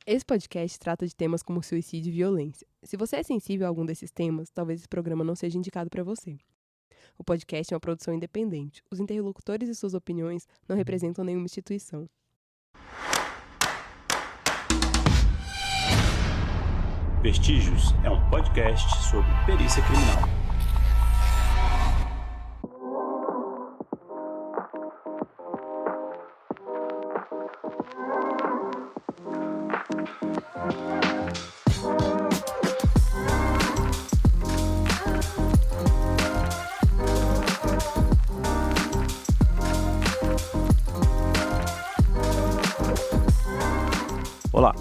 Esse podcast trata de temas como suicídio e violência. Se você é sensível a algum desses temas, talvez esse programa não seja indicado para você. O podcast é uma produção independente. Os interlocutores e suas opiniões não representam nenhuma instituição. Vestígios é um podcast sobre perícia criminal. Olá,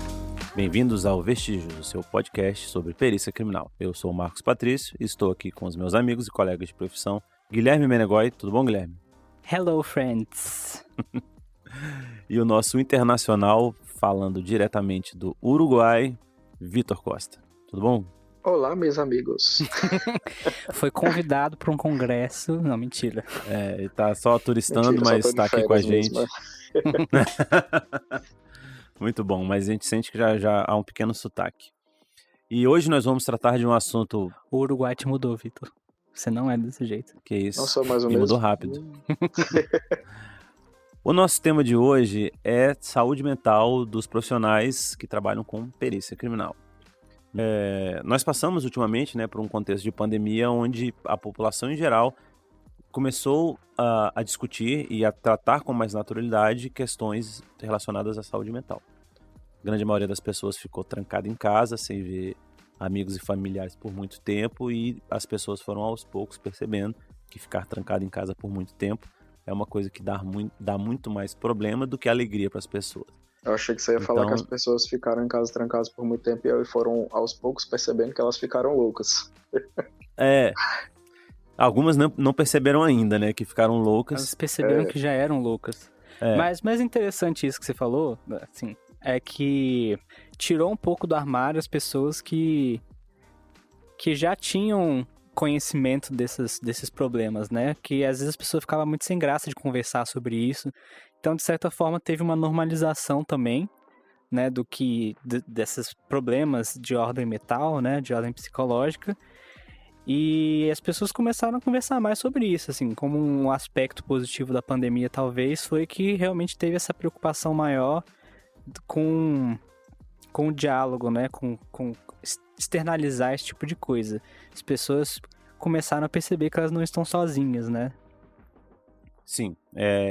bem-vindos ao Vestígios, o seu podcast sobre perícia criminal. Eu sou o Marcos Patrício e estou aqui com os meus amigos e colegas de profissão, Guilherme Menegói. Tudo bom, Guilherme? Hello, friends! E o nosso internacional, falando diretamente do Uruguai, Vitor Costa. Tudo bom? Olá, meus amigos. Foi convidado para um congresso. Não, mentira. Ele tá só turistando, Mentira, mas só tô de está aqui com a férias gente. mesmo. Muito bom, mas a gente sente que já há um pequeno sotaque. E hoje nós vamos tratar de um assunto... O Uruguai te mudou, Vitor. Você não é desse jeito. Que isso? Não sou mais o E mesmo. mudou rápido. O nosso tema de hoje é saúde mental dos profissionais que trabalham com perícia criminal. Nós passamos ultimamente, por um contexto de pandemia onde a população em geral começou a discutir e a tratar com mais naturalidade questões relacionadas à saúde mental. A grande maioria das pessoas ficou trancada em casa, sem ver amigos e familiares por muito tempo, e as pessoas foram aos poucos percebendo que ficar trancado em casa por muito tempo é uma coisa que dá muito mais problema do que alegria para as pessoas. Eu achei que você ia falar que as pessoas ficaram em casa trancadas por muito tempo e foram aos poucos percebendo que elas ficaram loucas. Algumas não perceberam ainda, que ficaram loucas. Elas perceberam que já eram loucas. Mas mais interessante isso que você falou, assim, é que tirou um pouco do armário as pessoas que já tinham conhecimento desses problemas, né? Que às vezes a pessoa ficava muito sem graça de conversar sobre isso. Então, de certa forma, teve uma normalização também, né? Desses problemas de ordem mental, né? De ordem psicológica. E as pessoas começaram a conversar mais sobre isso, assim, como um aspecto positivo da pandemia, talvez, foi que realmente teve essa preocupação maior com o diálogo, né, com externalizar esse tipo de coisa. As pessoas começaram a perceber que elas não estão sozinhas, né? Sim,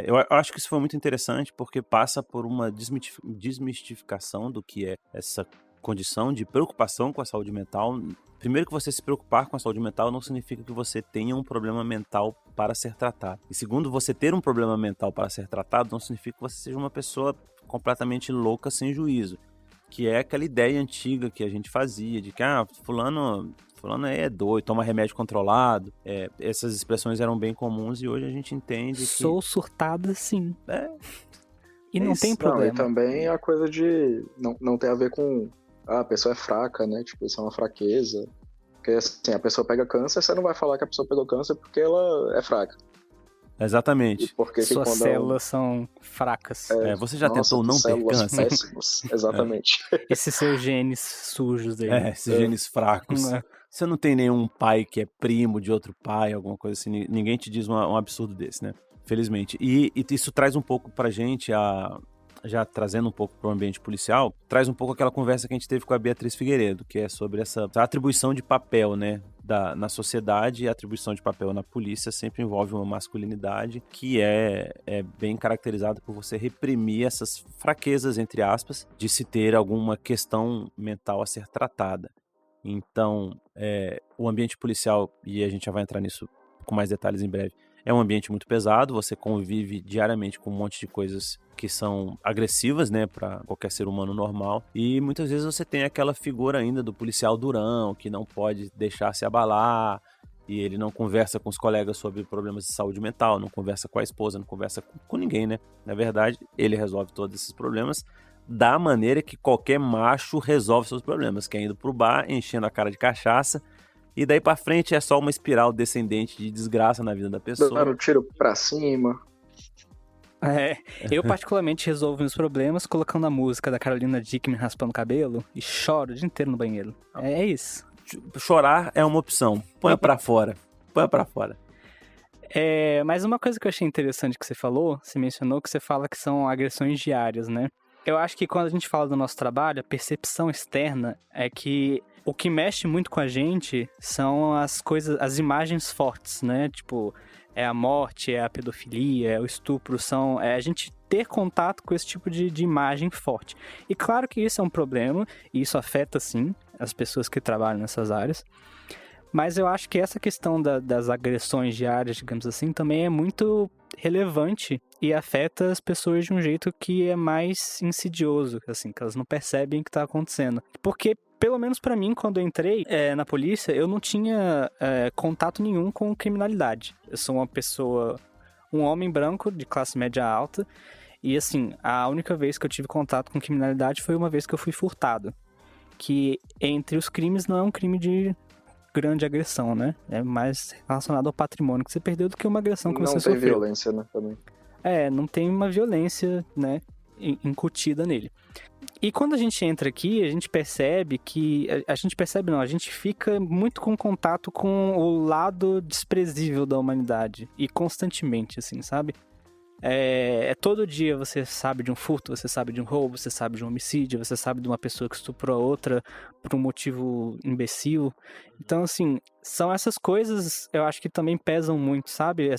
eu acho que isso foi muito interessante porque passa por uma desmistificação do que é essa condição de preocupação com a saúde mental. Primeiro, que você se preocupar com a saúde mental não significa que você tenha um problema mental para ser tratado. E segundo, você ter um problema mental para ser tratado não significa que você seja uma pessoa completamente louca, sem juízo. Que é aquela ideia antiga que a gente fazia de que, fulano é doido, toma remédio controlado. Essas expressões eram bem comuns e hoje a gente entende que... Sou surtada, sim. E não tem problema. Não, e também a coisa de... Não tem a ver com... a pessoa é fraca, né? Tipo, isso é uma fraqueza. Porque, assim, a pessoa pega câncer, você não vai falar que a pessoa pegou câncer porque ela é fraca. Exatamente. Porque suas células são fracas. Você já tentou não ter câncer? Péssimos. Exatamente. Esses seus genes sujos aí. Esses genes fracos. Você não tem nenhum pai que é primo de outro pai, alguma coisa assim. Ninguém te diz um absurdo desse, né? Felizmente. E isso traz um pouco pra gente, já trazendo um pouco para o ambiente policial, traz um pouco aquela conversa que a gente teve com a Beatriz Figueiredo, que é sobre essa atribuição de papel, né, na sociedade, e a atribuição de papel na polícia sempre envolve uma masculinidade que é bem caracterizada por você reprimir essas fraquezas, entre aspas, de se ter alguma questão mental a ser tratada. Então, o ambiente policial, e a gente já vai entrar nisso com mais detalhes em breve, é um ambiente muito pesado, você convive diariamente com um monte de coisas que são agressivas, né, para qualquer ser humano normal, e muitas vezes você tem aquela figura ainda do policial durão, que não pode deixar se abalar, e ele não conversa com os colegas sobre problemas de saúde mental, não conversa com a esposa, não conversa com ninguém, né? Na verdade, ele resolve todos esses problemas da maneira que qualquer macho resolve seus problemas, que é indo pro bar, enchendo a cara de cachaça, e daí pra frente é só uma espiral descendente de desgraça na vida da pessoa. Dando tiro pra cima. Eu particularmente resolvo meus problemas colocando a música da Carolina Dickman raspando o cabelo e choro o dia inteiro no banheiro. É isso. Chorar é uma opção. Põe pra fora. Mas uma coisa que eu achei interessante que você falou, você mencionou que você fala que são agressões diárias, né? Eu acho que quando a gente fala do nosso trabalho, a percepção externa é que o que mexe muito com a gente são as imagens fortes, né? Tipo, é a morte, é a pedofilia, é o estupro, é a gente ter contato com esse tipo de imagem forte. E claro que isso é um problema, e isso afeta, sim, as pessoas que trabalham nessas áreas. Mas eu acho que essa questão das agressões diárias, digamos assim, também é muito relevante e afeta as pessoas de um jeito que é mais insidioso, assim, que elas não percebem o que está acontecendo. Porque, pelo menos para mim, quando eu entrei na polícia, eu não tinha contato nenhum com criminalidade. Eu sou um homem branco de classe média alta, e assim, a única vez que eu tive contato com criminalidade foi uma vez que eu fui furtado. Que entre os crimes não é um crime de grande agressão, né? É mais relacionado ao patrimônio que você perdeu do que uma agressão que você sofreu. Não tem violência, né? Também. Não tem uma violência, né, incutida nele. E quando a gente entra aqui, a gente percebe que... A gente fica muito com contato com o lado desprezível da humanidade. E constantemente, assim, sabe? Todo dia você sabe de um furto, você sabe de um roubo, você sabe de um homicídio, você sabe de uma pessoa que estuprou a outra por um motivo imbecil. Então, assim, são essas coisas, eu acho que também pesam muito, sabe?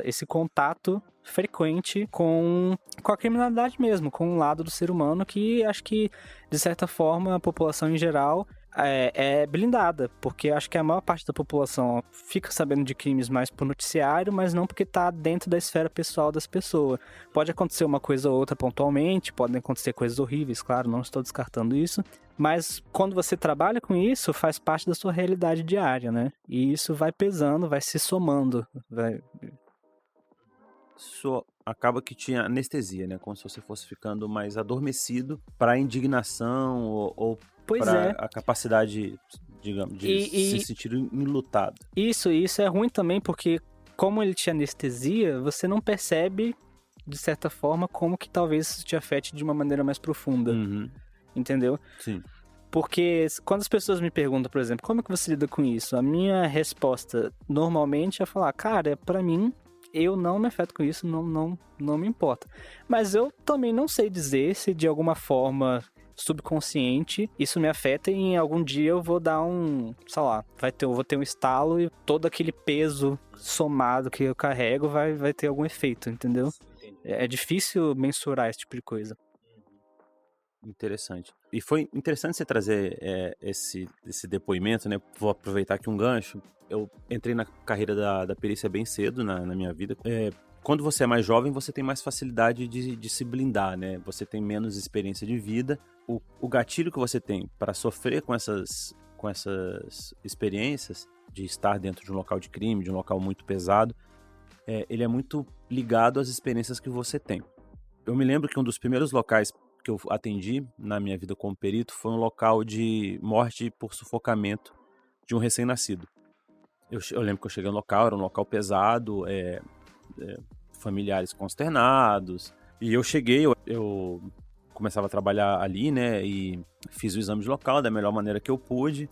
Esse contato frequente com a criminalidade mesmo, com o lado do ser humano que acho que, de certa forma, a população em geral é blindada, porque acho que a maior parte da população fica sabendo de crimes mais por noticiário, mas não porque tá dentro da esfera pessoal das pessoas. Pode acontecer uma coisa ou outra pontualmente, podem acontecer coisas horríveis, claro, não estou descartando isso, mas quando você trabalha com isso, faz parte da sua realidade diária, né? E isso vai pesando, vai se somando, Isso acaba que tinha anestesia, né? Como se você fosse ficando mais adormecido para a indignação ou para a capacidade, digamos, de se sentir enlutado. Isso é ruim também porque, como ele te anestesia, você não percebe, de certa forma, como que talvez isso te afete de uma maneira mais profunda. Uhum. Entendeu? Sim. Porque quando as pessoas me perguntam, por exemplo, como é que você lida com isso? A minha resposta, normalmente, é falar, cara, pra mim, eu não me afeto com isso, não me importa. Mas eu também não sei dizer se, de alguma forma subconsciente, isso me afeta e em algum dia eu vou dar eu vou ter um estalo e todo aquele peso somado que eu carrego vai ter algum efeito, entendeu? É difícil mensurar esse tipo de coisa. Interessante. E foi interessante você trazer esse depoimento, né? Vou aproveitar aqui um gancho. Eu entrei na carreira da perícia bem cedo na minha vida. Quando você é mais jovem, você tem mais facilidade de se blindar, né? Você tem menos experiência de vida. O gatilho que você tem para sofrer com essas experiências de estar dentro de um local de crime, de um local muito pesado, ele é muito ligado às experiências que você tem. Eu me lembro que um dos primeiros locais que eu atendi na minha vida como perito foi um local de morte por sufocamento de um recém-nascido. Eu lembro que eu cheguei no local, era um local pesado, familiares consternados, e eu cheguei, eu começava a trabalhar ali, né, e fiz o exame de local da melhor maneira que eu pude,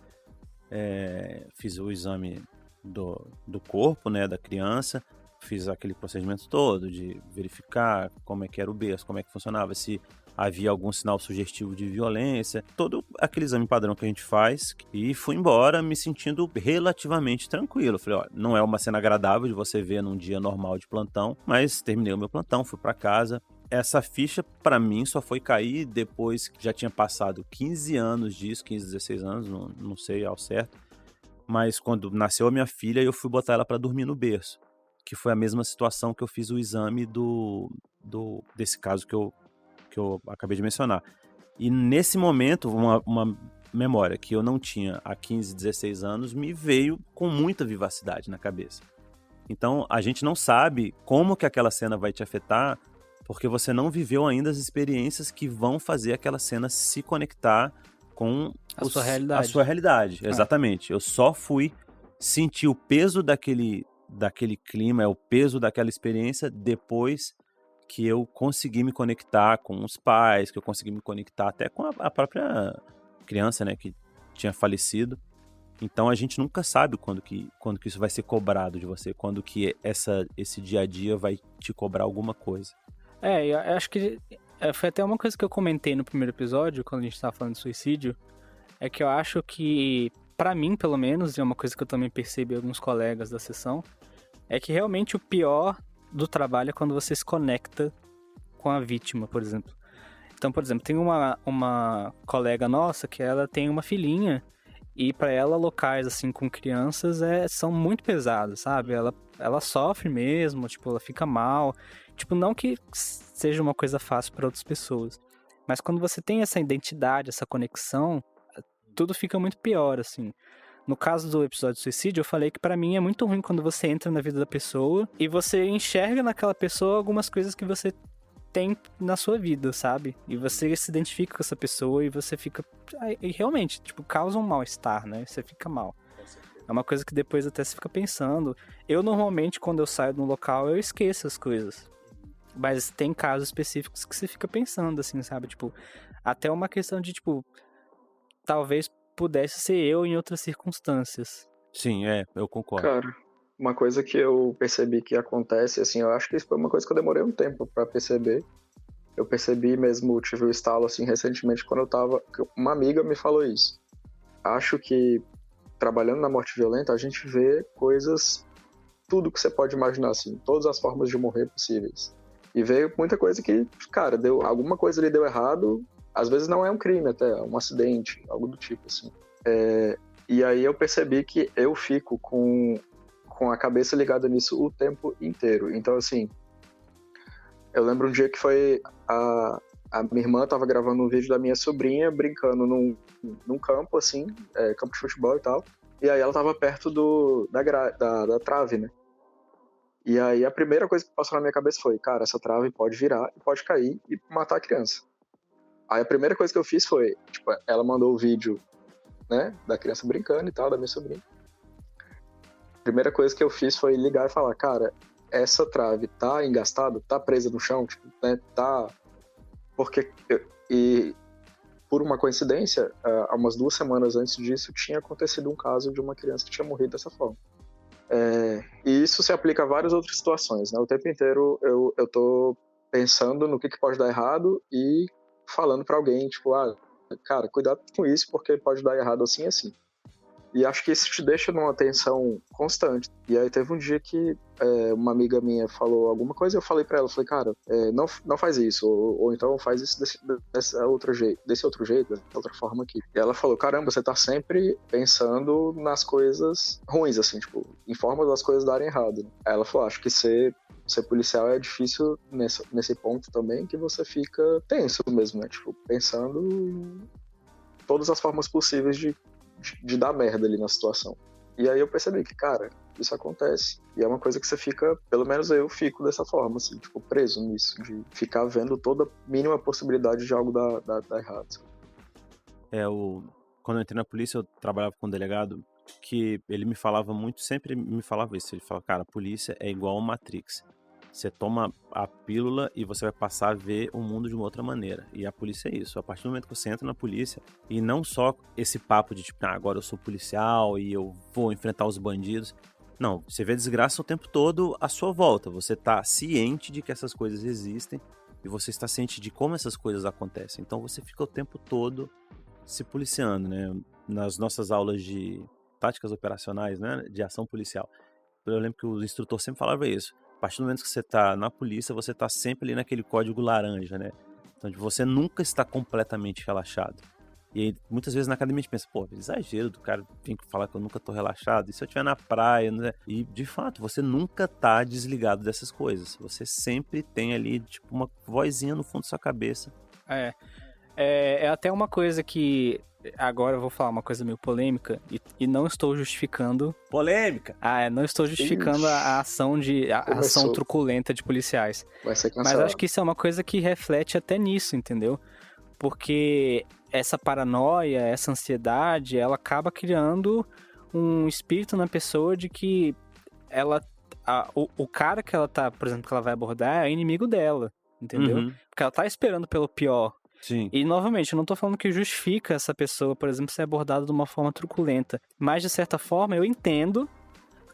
fiz o exame do corpo, né, da criança, fiz aquele procedimento todo de verificar como é que era o berço, como é que funcionava, se havia algum sinal sugestivo de violência, todo aquele exame padrão que a gente faz, e fui embora me sentindo relativamente tranquilo. Falei, ó, não é uma cena agradável de você ver num dia normal de plantão, mas terminei o meu plantão, fui para casa. Essa ficha, para mim, só foi cair depois que já tinha passado 15 anos disso, 15, 16 anos, não sei ao certo, mas quando nasceu a minha filha, eu fui botar ela para dormir no berço, que foi a mesma situação que eu fiz o exame desse caso que eu acabei de mencionar. E nesse momento, uma memória que eu não tinha há 15, 16 anos me veio com muita vivacidade na cabeça. Então, a gente não sabe como que aquela cena vai te afetar, porque você não viveu ainda as experiências que vão fazer aquela cena se conectar com a sua realidade. A sua realidade, exatamente. Eu só fui sentir o peso daquele clima, o peso daquela experiência depois que eu consegui me conectar com os pais, que eu consegui me conectar até com a própria criança, né, que tinha falecido. Então a gente nunca sabe quando que isso vai ser cobrado de você, quando que esse dia a dia vai te cobrar alguma coisa. Eu acho que foi até uma coisa que eu comentei no primeiro episódio, quando a gente tava falando de suicídio, é que eu acho que, pra mim pelo menos, e é uma coisa que eu também percebi em alguns colegas da sessão, é que realmente o pior do trabalho é quando você se conecta com a vítima, por exemplo. Então, por exemplo, tem uma colega nossa que ela tem uma filhinha e pra ela locais assim com crianças são muito pesados, sabe? Ela sofre mesmo, tipo, ela fica mal. Tipo, não que seja uma coisa fácil para outras pessoas, mas quando você tem essa identidade, essa conexão, tudo fica muito pior, assim. No caso do episódio de suicídio, eu falei que pra mim é muito ruim quando você entra na vida da pessoa e você enxerga naquela pessoa algumas coisas que você tem na sua vida, sabe? E você se identifica com essa pessoa e você fica... E realmente, tipo, causa um mal-estar, né? Você fica mal. É uma coisa que depois até você fica pensando. Eu, normalmente, quando eu saio de um local, eu esqueço as coisas. Mas tem casos específicos que você fica pensando, assim, sabe? Tipo, até uma questão de, tipo... Talvez pudesse ser eu em outras circunstâncias. Sim, eu concordo. Cara, uma coisa que eu percebi que acontece, assim, eu acho que isso foi uma coisa que eu demorei um tempo pra perceber. Eu percebi mesmo, tive o estalo, assim, recentemente, quando uma amiga me falou isso. Acho que, trabalhando na morte violenta, a gente vê coisas, tudo que você pode imaginar, assim, todas as formas de morrer possíveis. E veio muita coisa que, cara, alguma coisa ali deu errado, às vezes não é um crime até, é um acidente, algo do tipo, assim. E aí eu percebi que eu fico com a cabeça ligada nisso o tempo inteiro. Então, assim, eu lembro um dia que foi a minha irmã tava gravando um vídeo da minha sobrinha brincando num campo, assim, campo de futebol e tal. E aí ela tava perto da trave, né? E aí a primeira coisa que passou na minha cabeça foi, cara, essa trave pode virar, pode cair e matar a criança. Aí a primeira coisa que eu fiz foi, tipo, ela mandou o vídeo, né, da criança brincando e tal, da minha sobrinha. A primeira coisa que eu fiz foi ligar e falar, cara, essa trave tá engastada, tá presa no chão, tipo, né, tá... Porque, e por uma coincidência, há umas 2 semanas antes disso, tinha acontecido um caso de uma criança que tinha morrido dessa forma. E isso se aplica a várias outras situações, né? O tempo inteiro eu tô pensando no que pode dar errado e falando pra alguém, tipo, cara, cuidado com isso, porque pode dar errado assim e assim. E acho que isso te deixa numa tensão constante. E aí teve um dia que uma amiga minha falou alguma coisa e eu falei pra ela, falei, cara, não faz isso, ou então faz isso desse outro jeito, dessa outra forma aqui. E ela falou, caramba, você tá sempre pensando nas coisas ruins, assim, tipo, em forma das coisas darem errado. Aí ela falou, acho que ser policial é difícil nesse ponto também, que você fica tenso mesmo, né? Tipo, pensando em todas as formas possíveis de dar merda ali na situação. E aí eu percebi que, cara, isso acontece. E é uma coisa que você fica, pelo menos eu fico dessa forma, assim, tipo, preso nisso, de ficar vendo toda mínima possibilidade de algo dar errado. Quando eu entrei na polícia, eu trabalhava com um delegado que ele me falava muito, sempre me falava isso. Ele falava, cara, a polícia é igual a Matrix. Você toma a pílula e você vai passar a ver o mundo de uma outra maneira. E a polícia é isso. A partir do momento que você entra na polícia, e não só esse papo de tipo, agora eu sou policial e eu vou enfrentar os bandidos. Não, você vê desgraça o tempo todo à sua volta. Você tá ciente de que essas coisas existem e você está ciente de como essas coisas acontecem. Então você fica o tempo todo se policiando, né? Nas nossas aulas de táticas operacionais, né? De ação policial. Eu lembro que o instrutor sempre falava isso. A partir do momento que você tá na polícia, você tá sempre ali naquele código laranja, né? Então, você nunca está completamente relaxado. E aí, muitas vezes na academia a gente pensa, pô, exagero do cara vir falar que eu nunca tô relaxado. E se eu estiver na praia, né? E, de fato, você nunca tá desligado dessas coisas. Você sempre tem ali, tipo, uma vozinha no fundo da sua cabeça. É até uma coisa que... Agora eu vou falar uma coisa meio polêmica e não estou justificando... Polêmica! Não estou justificando a ação ação truculenta de policiais. Vai ser cancelado. Mas acho que isso é uma coisa que reflete até nisso, entendeu? Porque essa paranoia, essa ansiedade, ela acaba criando um espírito na pessoa de que ela o cara que ela tá, por exemplo, que ela vai abordar é inimigo dela, entendeu? Uhum. Porque ela tá esperando pelo pior. Sim. E, novamente, eu não tô falando que justifica essa pessoa, por exemplo, ser abordada de uma forma truculenta. Mas, de certa forma, eu entendo.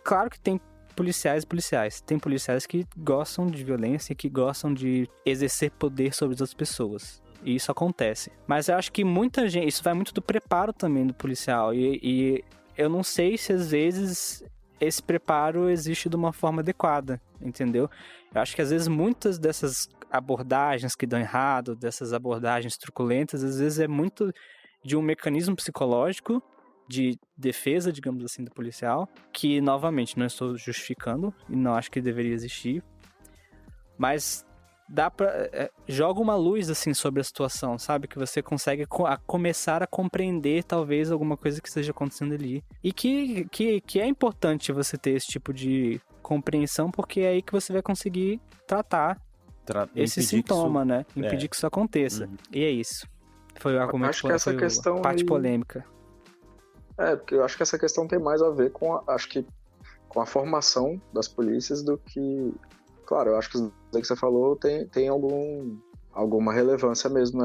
Claro que tem policiais e policiais. Tem policiais que gostam de violência, que gostam de exercer poder sobre as outras pessoas. E isso acontece. Mas eu acho que muita gente... Isso vai muito do preparo também do policial. E eu não sei se, às vezes, esse preparo existe de uma forma adequada, entendeu? Eu acho que, às vezes, muitas dessas abordagens que dão errado, dessas abordagens truculentas, às vezes é muito de um mecanismo psicológico de defesa, digamos assim, do policial, que, novamente, não estou justificando e não acho que deveria existir, mas joga uma luz, assim, sobre a situação, sabe? Que você consegue começar a compreender, talvez, alguma coisa que esteja acontecendo ali. E que é importante você ter esse tipo de compreensão, porque é aí que você vai conseguir tratar esse sintoma, né? Impedir que isso aconteça. Uhum. E é isso. Foi o argumento, acho que essa questão a parte polêmica. Porque eu acho que essa questão tem mais a ver com a formação das polícias do que... Claro, eu acho que isso que você falou tem alguma relevância mesmo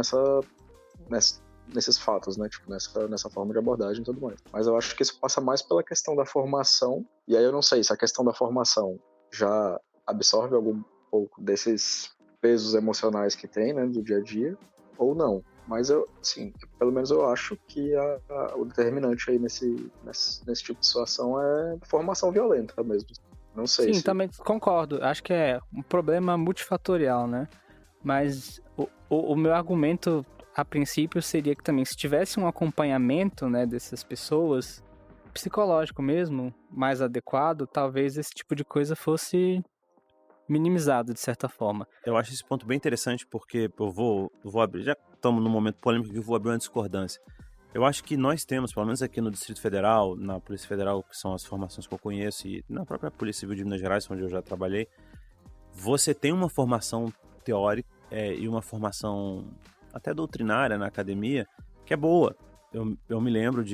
nesses fatos, né? Tipo, nessa forma de abordagem e tudo mais. Mas eu acho que isso passa mais pela questão da formação. E aí eu não sei se a questão da formação já absorve algum pouco desses pesos emocionais que tem, né? Do dia a dia, ou não. Mas pelo menos eu acho que o determinante aí nesse tipo de situação é formação violenta mesmo. Não sei. Sim, também concordo. Acho que é um problema multifatorial, né? Mas o meu argumento, a princípio, seria que também, se tivesse um acompanhamento, né, dessas pessoas, psicológico mesmo, mais adequado, talvez esse tipo de coisa fosse minimizado, de certa forma. Eu acho esse ponto bem interessante, porque eu vou abrir, já estamos num momento polêmico que eu vou abrir uma discordância. Eu acho que nós temos, pelo menos aqui no Distrito Federal, na Polícia Federal, que são as formações que eu conheço, e na própria Polícia Civil de Minas Gerais, onde eu já trabalhei, você tem uma formação teórica e uma formação até doutrinária na academia, que é boa. Eu me lembro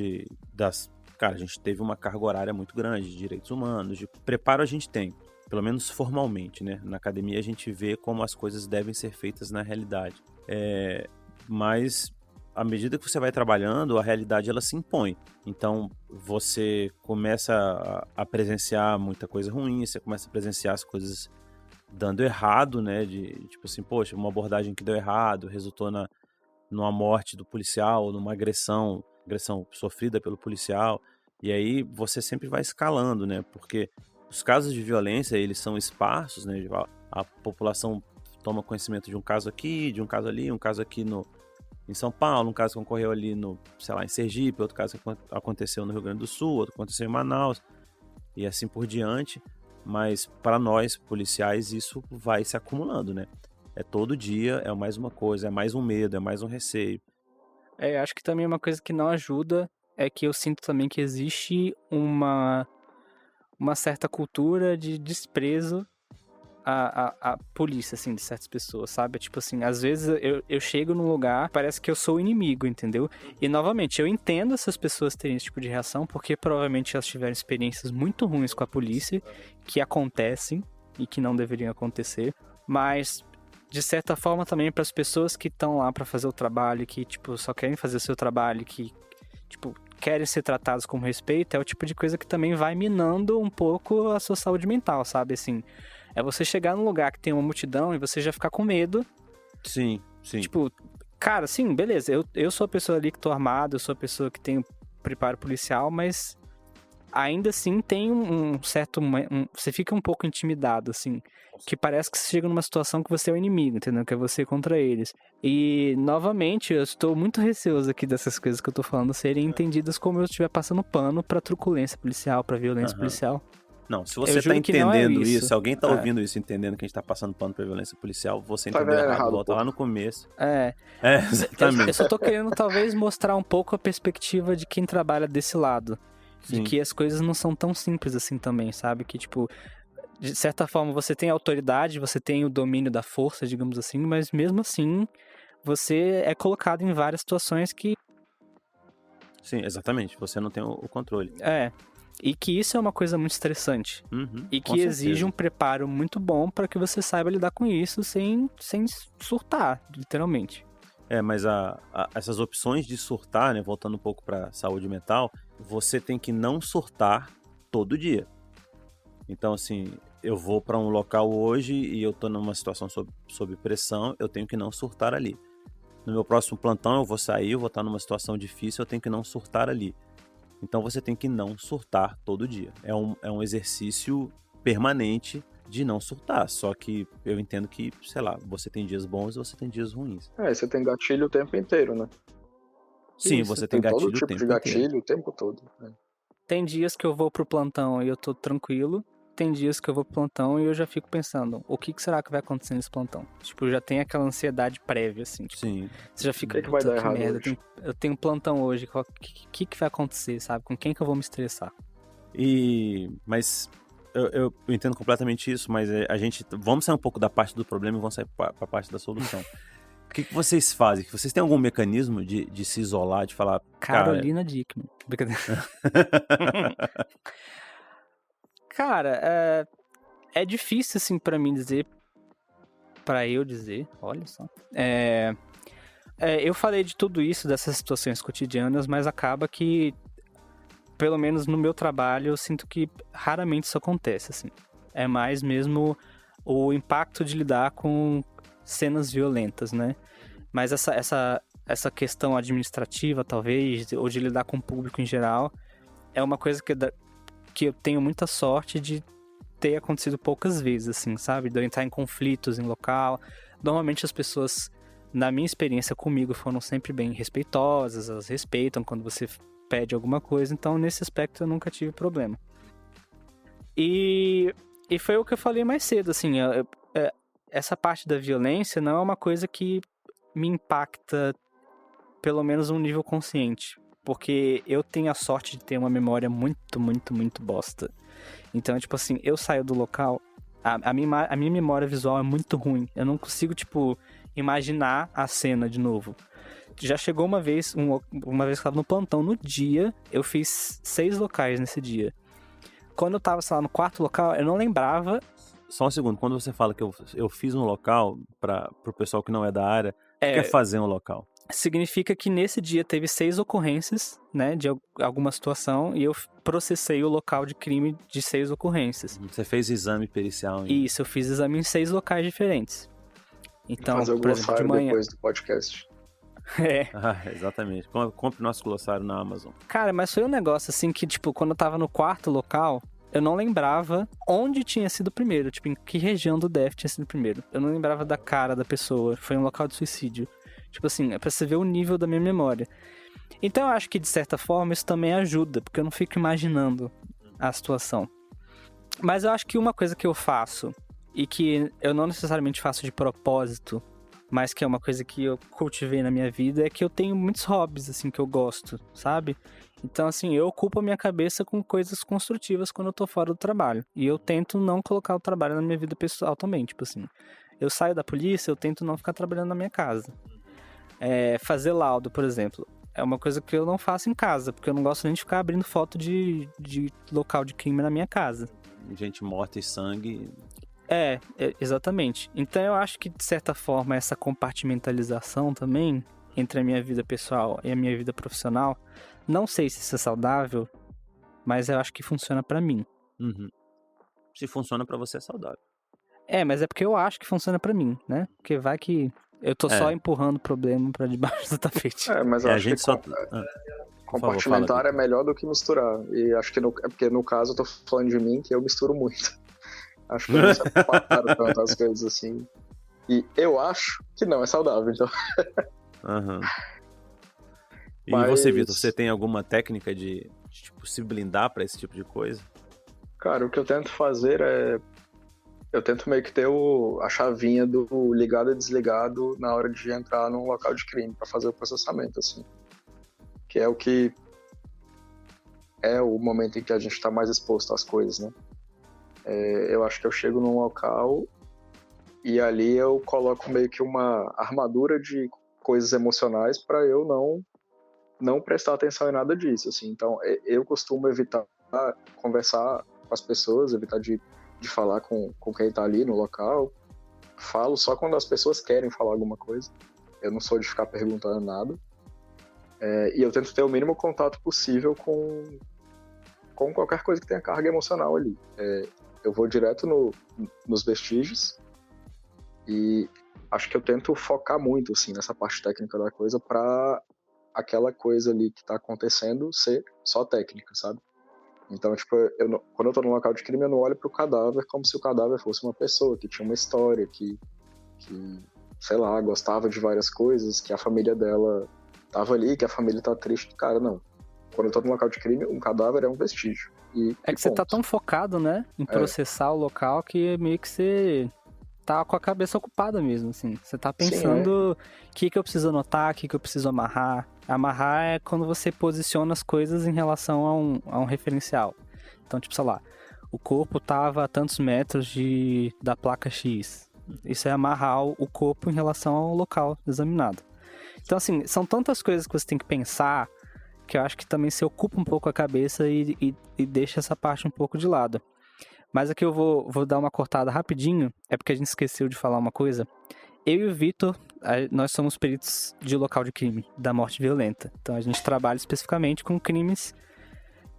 Cara, a gente teve uma carga horária muito grande de direitos humanos, de preparo a gente tem. Pelo menos formalmente, né? Na academia a gente vê como as coisas devem ser feitas na realidade. Mas à medida que você vai trabalhando, a realidade ela se impõe. Então você começa a presenciar muita coisa ruim, você começa a presenciar as coisas dando errado, né? Tipo assim, poxa, uma abordagem que deu errado, resultou numa morte do policial, numa agressão sofrida pelo policial. E aí você sempre vai escalando, né? Porque os casos de violência, eles são esparsos, né? A população toma conhecimento de um caso aqui, de um caso ali, um caso aqui em São Paulo, um caso que ocorreu ali em Sergipe, outro caso que aconteceu no Rio Grande do Sul, outro aconteceu em Manaus, e assim por diante. Mas para nós, policiais, isso vai se acumulando, né? É todo dia, é mais uma coisa, é mais um medo, é mais um receio. Acho que também uma coisa que não ajuda é que eu sinto também que existe uma certa cultura de desprezo à polícia, assim, de certas pessoas, sabe? Tipo assim, às vezes eu chego num lugar, parece que eu sou o inimigo, entendeu? E, novamente, eu entendo essas pessoas terem esse tipo de reação, porque provavelmente elas tiveram experiências muito ruins com a polícia, que acontecem e que não deveriam acontecer, mas, de certa forma, também para as pessoas que estão lá para fazer o trabalho, que, tipo, só querem fazer o seu trabalho, que, tipo, querem ser tratados com respeito, é o tipo de coisa que também vai minando um pouco a sua saúde mental, sabe? Assim, é você chegar num lugar que tem uma multidão e você já ficar com medo. Sim. Tipo, cara, sim, beleza, eu sou a pessoa ali que tô armado, eu sou a pessoa que tem preparo policial, mas ainda assim tem um certo... você fica um pouco intimidado, assim, que parece que você chega numa situação que você é o inimigo, entendeu? Que é você contra eles. E, novamente, eu estou muito receoso aqui dessas coisas que eu tô falando serem entendidas como eu estiver passando pano pra truculência policial, pra violência policial. Não, se você tá entendendo isso, se alguém tá ouvindo isso, entendendo que a gente tá passando pano pra violência policial, você entendeu errado, volta lá no começo. Exatamente. Eu só tô querendo, talvez, mostrar um pouco a perspectiva de quem trabalha desse lado. De que as coisas não são tão simples assim também, sabe? Que, tipo, de certa forma, você tem autoridade, você tem o domínio da força, digamos assim, mas mesmo assim, você é colocado em várias situações que... Sim, exatamente, você não tem o controle. E que isso é uma coisa muito estressante. E que exige um preparo muito bom para que você saiba lidar com isso sem surtar, literalmente. Mas essas opções de surtar, né, voltando um pouco para saúde mental, você tem que não surtar todo dia. Então, assim, eu vou para um local hoje e eu tô numa situação sob pressão, eu tenho que não surtar ali. No meu próximo plantão eu vou sair, eu vou estar numa situação difícil, eu tenho que não surtar ali. Então você tem que não surtar todo dia. É um exercício permanente de não surtar. Só que eu entendo que, sei lá, você tem dias bons e você tem dias ruins. Você tem gatilho o tempo inteiro, né? Sim, Isso, você tem gatilho todo tipo de gatilho o tempo todo. Né? Tem dias que eu vou pro plantão e eu tô tranquilo. Tem dias que eu vou pro plantão e eu já fico pensando, o que será que vai acontecer nesse plantão? Tipo, já tem aquela ansiedade prévia, assim. Tipo, sim. Você já fica, que vai dar errado merda, hoje? eu tenho um plantão hoje, o que vai acontecer, sabe? Com quem que eu vou me estressar? Mas eu entendo completamente isso, mas vamos sair um pouco da parte do problema e vamos sair pra parte da solução. O que vocês fazem? Vocês têm algum mecanismo de se isolar, de falar... Carolina Dickman. Brincadeira. Cara, é difícil, assim, pra mim dizer, olha só. Eu falei de tudo isso, dessas situações cotidianas, mas acaba que, pelo menos no meu trabalho, eu sinto que raramente isso acontece, assim. É mais mesmo o impacto de lidar com cenas violentas, né? Mas essa questão administrativa, talvez, ou de lidar com o público em geral, é uma coisa que eu tenho muita sorte de ter acontecido poucas vezes, assim, sabe? De eu entrar em conflitos em local. Normalmente as pessoas, na minha experiência comigo, foram sempre bem respeitosas, elas respeitam quando você pede alguma coisa, então nesse aspecto eu nunca tive problema. E foi o que eu falei mais cedo, assim, essa parte da violência não é uma coisa que me impacta, pelo menos num nível consciente, porque eu tenho a sorte de ter uma memória muito, muito, muito bosta. Então, tipo assim, eu saio do local, a minha memória visual é muito ruim. Eu não consigo, tipo, imaginar a cena de novo. Já chegou uma vez que eu tava no plantão, no dia, eu fiz 6 locais nesse dia. Quando eu tava, sei lá, no 4º local, eu não lembrava... Só um segundo, quando você fala que eu fiz um local, pro pessoal que não é da área, o que é fazer um local? Significa que nesse dia teve 6 ocorrências, né, de alguma situação, e eu processei o local de crime de 6 ocorrências. Você fez exame pericial? Isso, eu fiz exame em 6 locais diferentes. Então, fazer o por exemplo, de manhã... depois do podcast. Exatamente. Compre nosso glossário na Amazon. Cara, mas foi um negócio assim que, tipo, quando eu tava no 4º local, eu não lembrava onde tinha sido o primeiro, tipo, em que região do DF tinha sido o primeiro. Eu não lembrava da cara da pessoa, foi um local de suicídio. Tipo assim, é pra você ver o nível da minha memória. Então eu acho que, de certa forma, isso também ajuda, porque eu não fico imaginando a situação. Mas eu acho que uma coisa que eu faço, e que eu não necessariamente faço de propósito, mas que é uma coisa que eu cultivei na minha vida, é que eu tenho muitos hobbies, assim, que eu gosto, sabe? Então, assim, eu ocupo a minha cabeça com coisas construtivas quando eu tô fora do trabalho. E eu tento não colocar o trabalho na minha vida pessoal também, tipo assim. Eu saio da polícia, eu tento não ficar trabalhando na minha casa. Fazer laudo, por exemplo, é uma coisa que eu não faço em casa, porque eu não gosto nem de ficar abrindo foto de local de crime na minha casa. Gente morta e sangue... Exatamente. Então eu acho que, de certa forma, essa compartimentalização também entre a minha vida pessoal e a minha vida profissional, não sei se isso é saudável, mas eu acho que funciona pra mim. Uhum. Se funciona pra você, é saudável. Mas é porque eu acho que funciona pra mim, né? Porque vai que eu tô só empurrando o problema pra debaixo do tapete. Mas eu acho que compartimentar é melhor do que misturar. E acho que porque no caso eu tô falando de mim, que eu misturo muito. Acho que eu não separo tanto as coisas assim. E eu acho que não é saudável, então. Uhum. E você, Vitor, você tem alguma técnica de tipo, se blindar pra esse tipo de coisa? Cara, o que eu tento fazer eu tento meio que ter a chavinha do ligado e desligado na hora de entrar num local de crime pra fazer o processamento, assim. Que é o que é o momento em que a gente tá mais exposto às coisas, né? Eu acho que eu chego num local e ali eu coloco meio que uma armadura de coisas emocionais para eu não prestar atenção em nada disso, assim. Então, eu costumo evitar conversar com as pessoas, evitar de falar com quem está ali no local. Falo só quando as pessoas querem falar alguma coisa. Eu não sou de ficar perguntando nada. E eu tento ter o mínimo contato possível com qualquer coisa que tenha carga emocional ali. Eu vou direto nos vestígios e acho que eu tento focar muito assim, nessa parte técnica da coisa para aquela coisa ali que está acontecendo ser só técnica, sabe? Então, tipo, quando eu tô num local de crime, eu não olho pro cadáver como se o cadáver fosse uma pessoa que tinha uma história, que sei lá, gostava de várias coisas, que a família dela tava ali, que a família tá triste. Cara, não. Quando eu tô num local de crime, um cadáver é um vestígio. É que você tá tão focado, né, em processar o local que meio que você tá com a cabeça ocupada mesmo, assim. Você tá pensando o que eu preciso anotar, o que eu preciso amarrar. Amarrar é quando você posiciona as coisas em relação a um referencial. Então, tipo, sei lá, o corpo tava a tantos metros da placa X. Isso é amarrar o corpo em relação ao local examinado. Então, assim, são tantas coisas que você tem que pensar que eu acho que também se ocupa um pouco a cabeça e deixa essa parte um pouco de lado. Mas aqui eu vou dar uma cortada rapidinho, é porque a gente esqueceu de falar uma coisa. Eu e o Vitor, nós somos peritos de local de crime, da morte violenta. Então a gente trabalha especificamente com crimes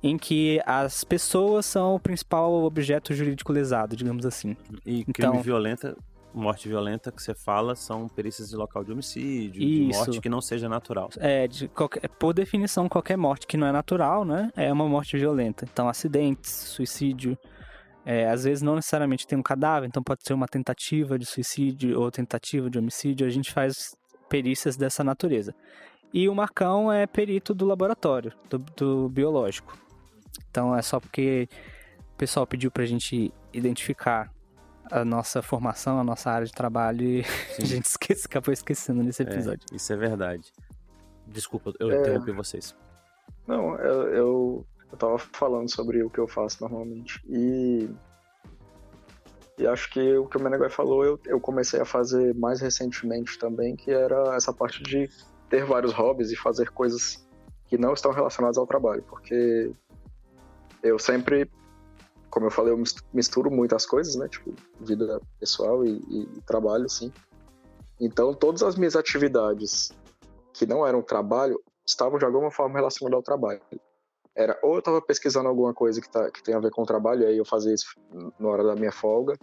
em que as pessoas são o principal objeto jurídico lesado, digamos assim. E crime violenta, morte violenta que você fala, são perícias de local de homicídio, de morte que não seja natural. Por definição, qualquer morte que não é natural, né, é uma morte violenta. Então acidentes, suicídio... às vezes não necessariamente tem um cadáver, então pode ser uma tentativa de suicídio ou tentativa de homicídio. A gente faz perícias dessa natureza. E o Marcão é perito do laboratório, do biológico. Então é só porque o pessoal pediu pra gente identificar a nossa formação, a nossa área de trabalho e a gente acabou esquecendo nesse episódio. Isso é verdade. Desculpa, eu interrompi vocês. Não, eu tava falando sobre o que eu faço normalmente. E acho que o que o Menegoy falou, eu comecei a fazer mais recentemente também, que era essa parte de ter vários hobbies e fazer coisas que não estão relacionadas ao trabalho. Porque eu sempre, como eu falei, eu misturo muitas coisas, né? Tipo, vida pessoal e trabalho, assim. Então, todas as minhas atividades que não eram trabalho estavam de alguma forma relacionadas ao trabalho. Ou eu estava pesquisando alguma coisa que tem a ver com o trabalho, e aí eu fazia isso na hora da minha folga,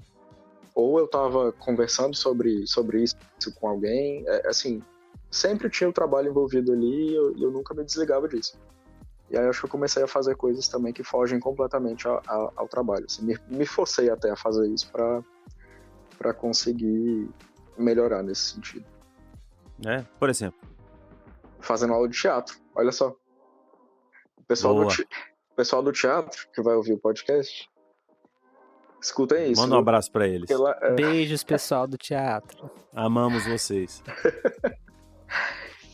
ou eu estava conversando sobre isso com alguém, assim, sempre tinha o trabalho envolvido ali e eu nunca me desligava disso. E aí eu acho que eu comecei a fazer coisas também que fogem completamente ao trabalho. Assim, me forcei até a fazer isso para conseguir melhorar nesse sentido. Por exemplo? Fazendo aula de teatro, olha só. O pessoal do teatro que vai ouvir o podcast, escutem isso. Manda um abraço pra eles. Beijos, pessoal do teatro. Amamos vocês.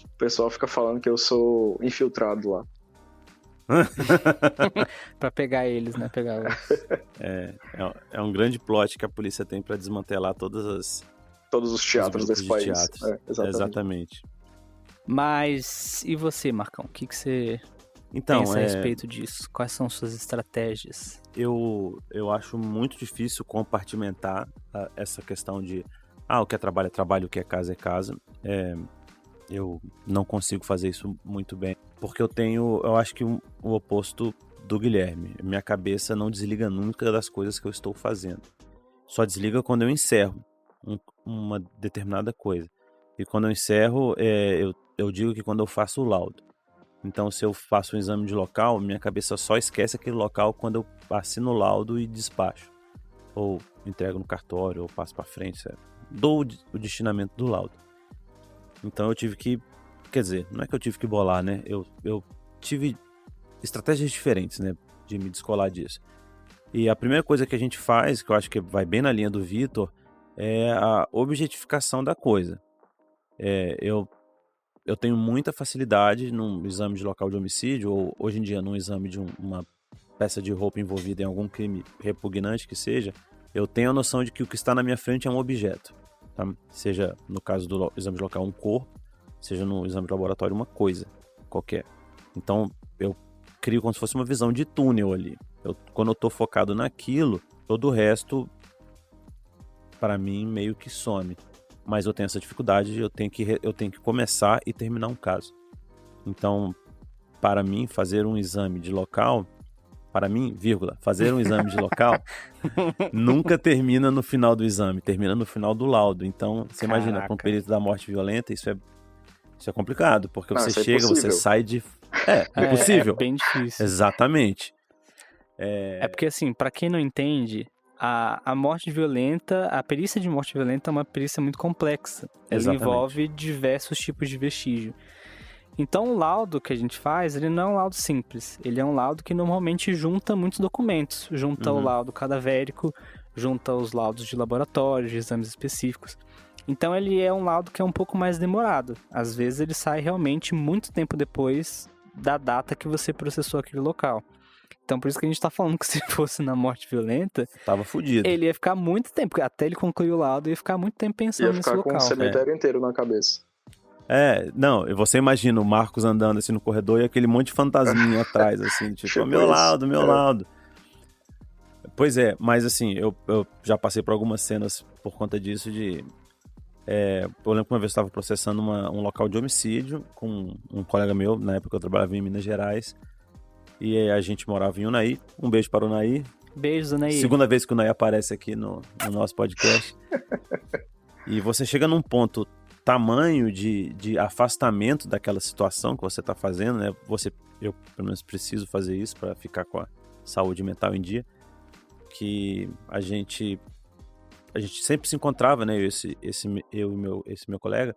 O pessoal fica falando que eu sou infiltrado lá. Pra pegar eles, né? É um grande plot que a polícia tem pra desmantelar todos os teatros desse país. Exatamente. Mas e você, Marcão? O que você pensa a respeito disso? Quais são suas estratégias? Eu acho muito difícil compartimentar essa questão de o que é trabalho, o que é casa é casa. Eu não consigo fazer isso muito bem, porque eu acho que o oposto do Guilherme. Minha cabeça não desliga nunca das coisas que eu estou fazendo. Só desliga quando eu encerro uma determinada coisa. E quando eu encerro, eu digo que quando eu faço o laudo. Então, se eu faço um exame de local, minha cabeça só esquece aquele local quando eu assino o laudo e despacho. Ou entrego no cartório, ou passo para frente, certo? Dou o destinamento do laudo. Então eu tive que... Quer dizer, não é que eu tive que bolar, né? Eu tive estratégias diferentes, né? De me descolar disso. E a primeira coisa que a gente faz, que eu acho que vai bem na linha do Vitor, é a objetificação da coisa. Eu tenho muita facilidade num exame de local de homicídio, ou hoje em dia num exame de uma peça de roupa envolvida em algum crime repugnante que seja, eu tenho a noção de que o que está na minha frente é um objeto. Tá? Seja no caso do exame de local um corpo, seja no exame de laboratório uma coisa qualquer. Então eu crio como se fosse uma visão de túnel ali. Quando eu tô focado naquilo, todo o resto, para mim, meio que some. Mas eu tenho essa dificuldade, eu tenho que começar e terminar um caso. Então, para mim, fazer um exame de local, fazer um exame de local nunca termina no final do exame, termina no final do laudo. Então, você imagina, com o perito da morte violenta, isso é complicado, porque você chega, você sai de... É possível. É bem difícil. Exatamente. É porque, assim, pra quem não entende, a morte violenta, a perícia de morte violenta é uma perícia muito complexa. Ela Exatamente. envolve diversos tipos de vestígio. Então, o laudo que a gente faz, ele não é um laudo simples. Ele é um laudo que normalmente junta muitos documentos. Junta o laudo cadavérico, junta os laudos de laboratório, de exames específicos. Então, ele é um laudo que é um pouco mais demorado. Às vezes, ele sai realmente muito tempo depois da data que você processou aquele local. Então, por isso que a gente tá falando que se fosse na morte violenta... Tava fudido. Ele ia ficar muito tempo, até ele concluir o laudo, ia ficar muito tempo pensando nesse local. Ia ficar com o cemitério inteiro na cabeça. Não, você imagina o Marcos andando assim no corredor e aquele monte de fantasminha atrás, assim, tipo, meu laudo. Pois é, mas assim, eu já passei por algumas cenas por conta disso eu lembro que uma vez eu estava processando um local de homicídio com um colega meu, na época eu trabalhava em Minas Gerais, e a gente morava em Unai. Um beijo para o Unai. Beijos, Unai. Segunda vez que o Unai aparece aqui no nosso podcast. E você chega num ponto tamanho de afastamento daquela situação que você está fazendo, né? Eu pelo menos preciso fazer isso para ficar com a saúde mental em dia, que a gente sempre se encontrava, né? Esse meu colega,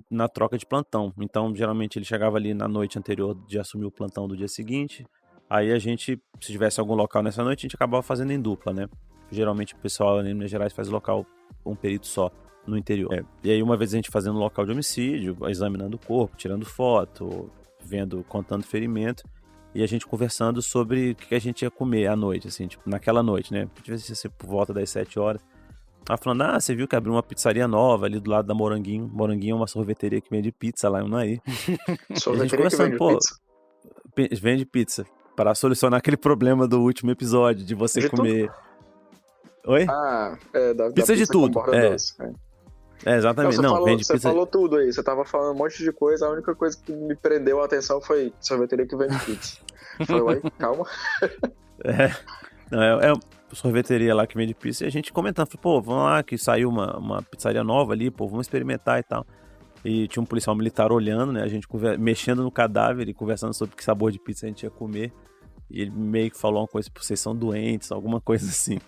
na troca de plantão. Então, geralmente ele chegava ali na noite anterior de assumir o plantão do dia seguinte. Aí a gente, se tivesse algum local nessa noite, a gente acabava fazendo em dupla, né? Geralmente o pessoal em Minas Gerais faz local um perito só no interior. E aí uma vez a gente fazendo local de homicídio, examinando o corpo, tirando foto, contando ferimento, e a gente conversando sobre o que a gente ia comer à noite, assim, tipo, naquela noite, né? Devia ser por volta das 7 horas. Ela falando, você viu que abriu uma pizzaria nova ali do lado da Moranguinho. Moranguinho é uma sorveteria que vende pizza lá em Unai. Sorveteria que vende pizza? Vende pizza. Para solucionar aquele problema do último episódio, de você comer... Tudo? Oi? Da pizza de tudo, exatamente. Vende pizza. Você falou tudo aí, você tava falando um monte de coisa, a única coisa que me prendeu a atenção foi sorveteria que vende pizza. Falei, calma. É sorveteria lá que vende pizza, e a gente comentando, vamos lá, que saiu uma pizzaria nova ali, vamos experimentar e tal. E tinha um policial militar olhando, né, a gente mexendo no cadáver e conversando sobre que sabor de pizza a gente ia comer. E ele meio que falou uma coisa, vocês são doentes, alguma coisa assim.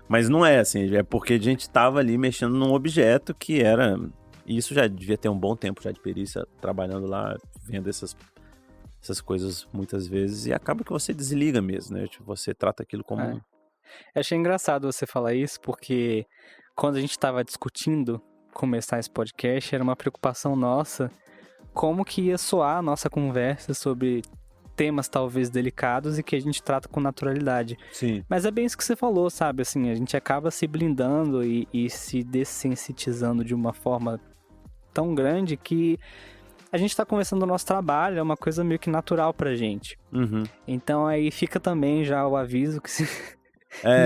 Mas não é assim, é porque a gente tava ali mexendo num objeto que era... E isso já devia ter um bom tempo já de perícia, trabalhando lá, vendo essas coisas muitas vezes, e acaba que você desliga mesmo, né? Tipo, você trata aquilo como... Eu achei engraçado você falar isso, porque quando a gente tava discutindo começar esse podcast, era uma preocupação nossa, como que ia soar a nossa conversa sobre temas talvez delicados e que a gente trata com naturalidade. Sim. Mas é bem isso que você falou, sabe? Assim, a gente acaba se blindando e se dessensitizando de uma forma tão grande que a gente tá conversando do nosso trabalho, é uma coisa meio que natural pra gente. Uhum. Então aí fica também já o aviso que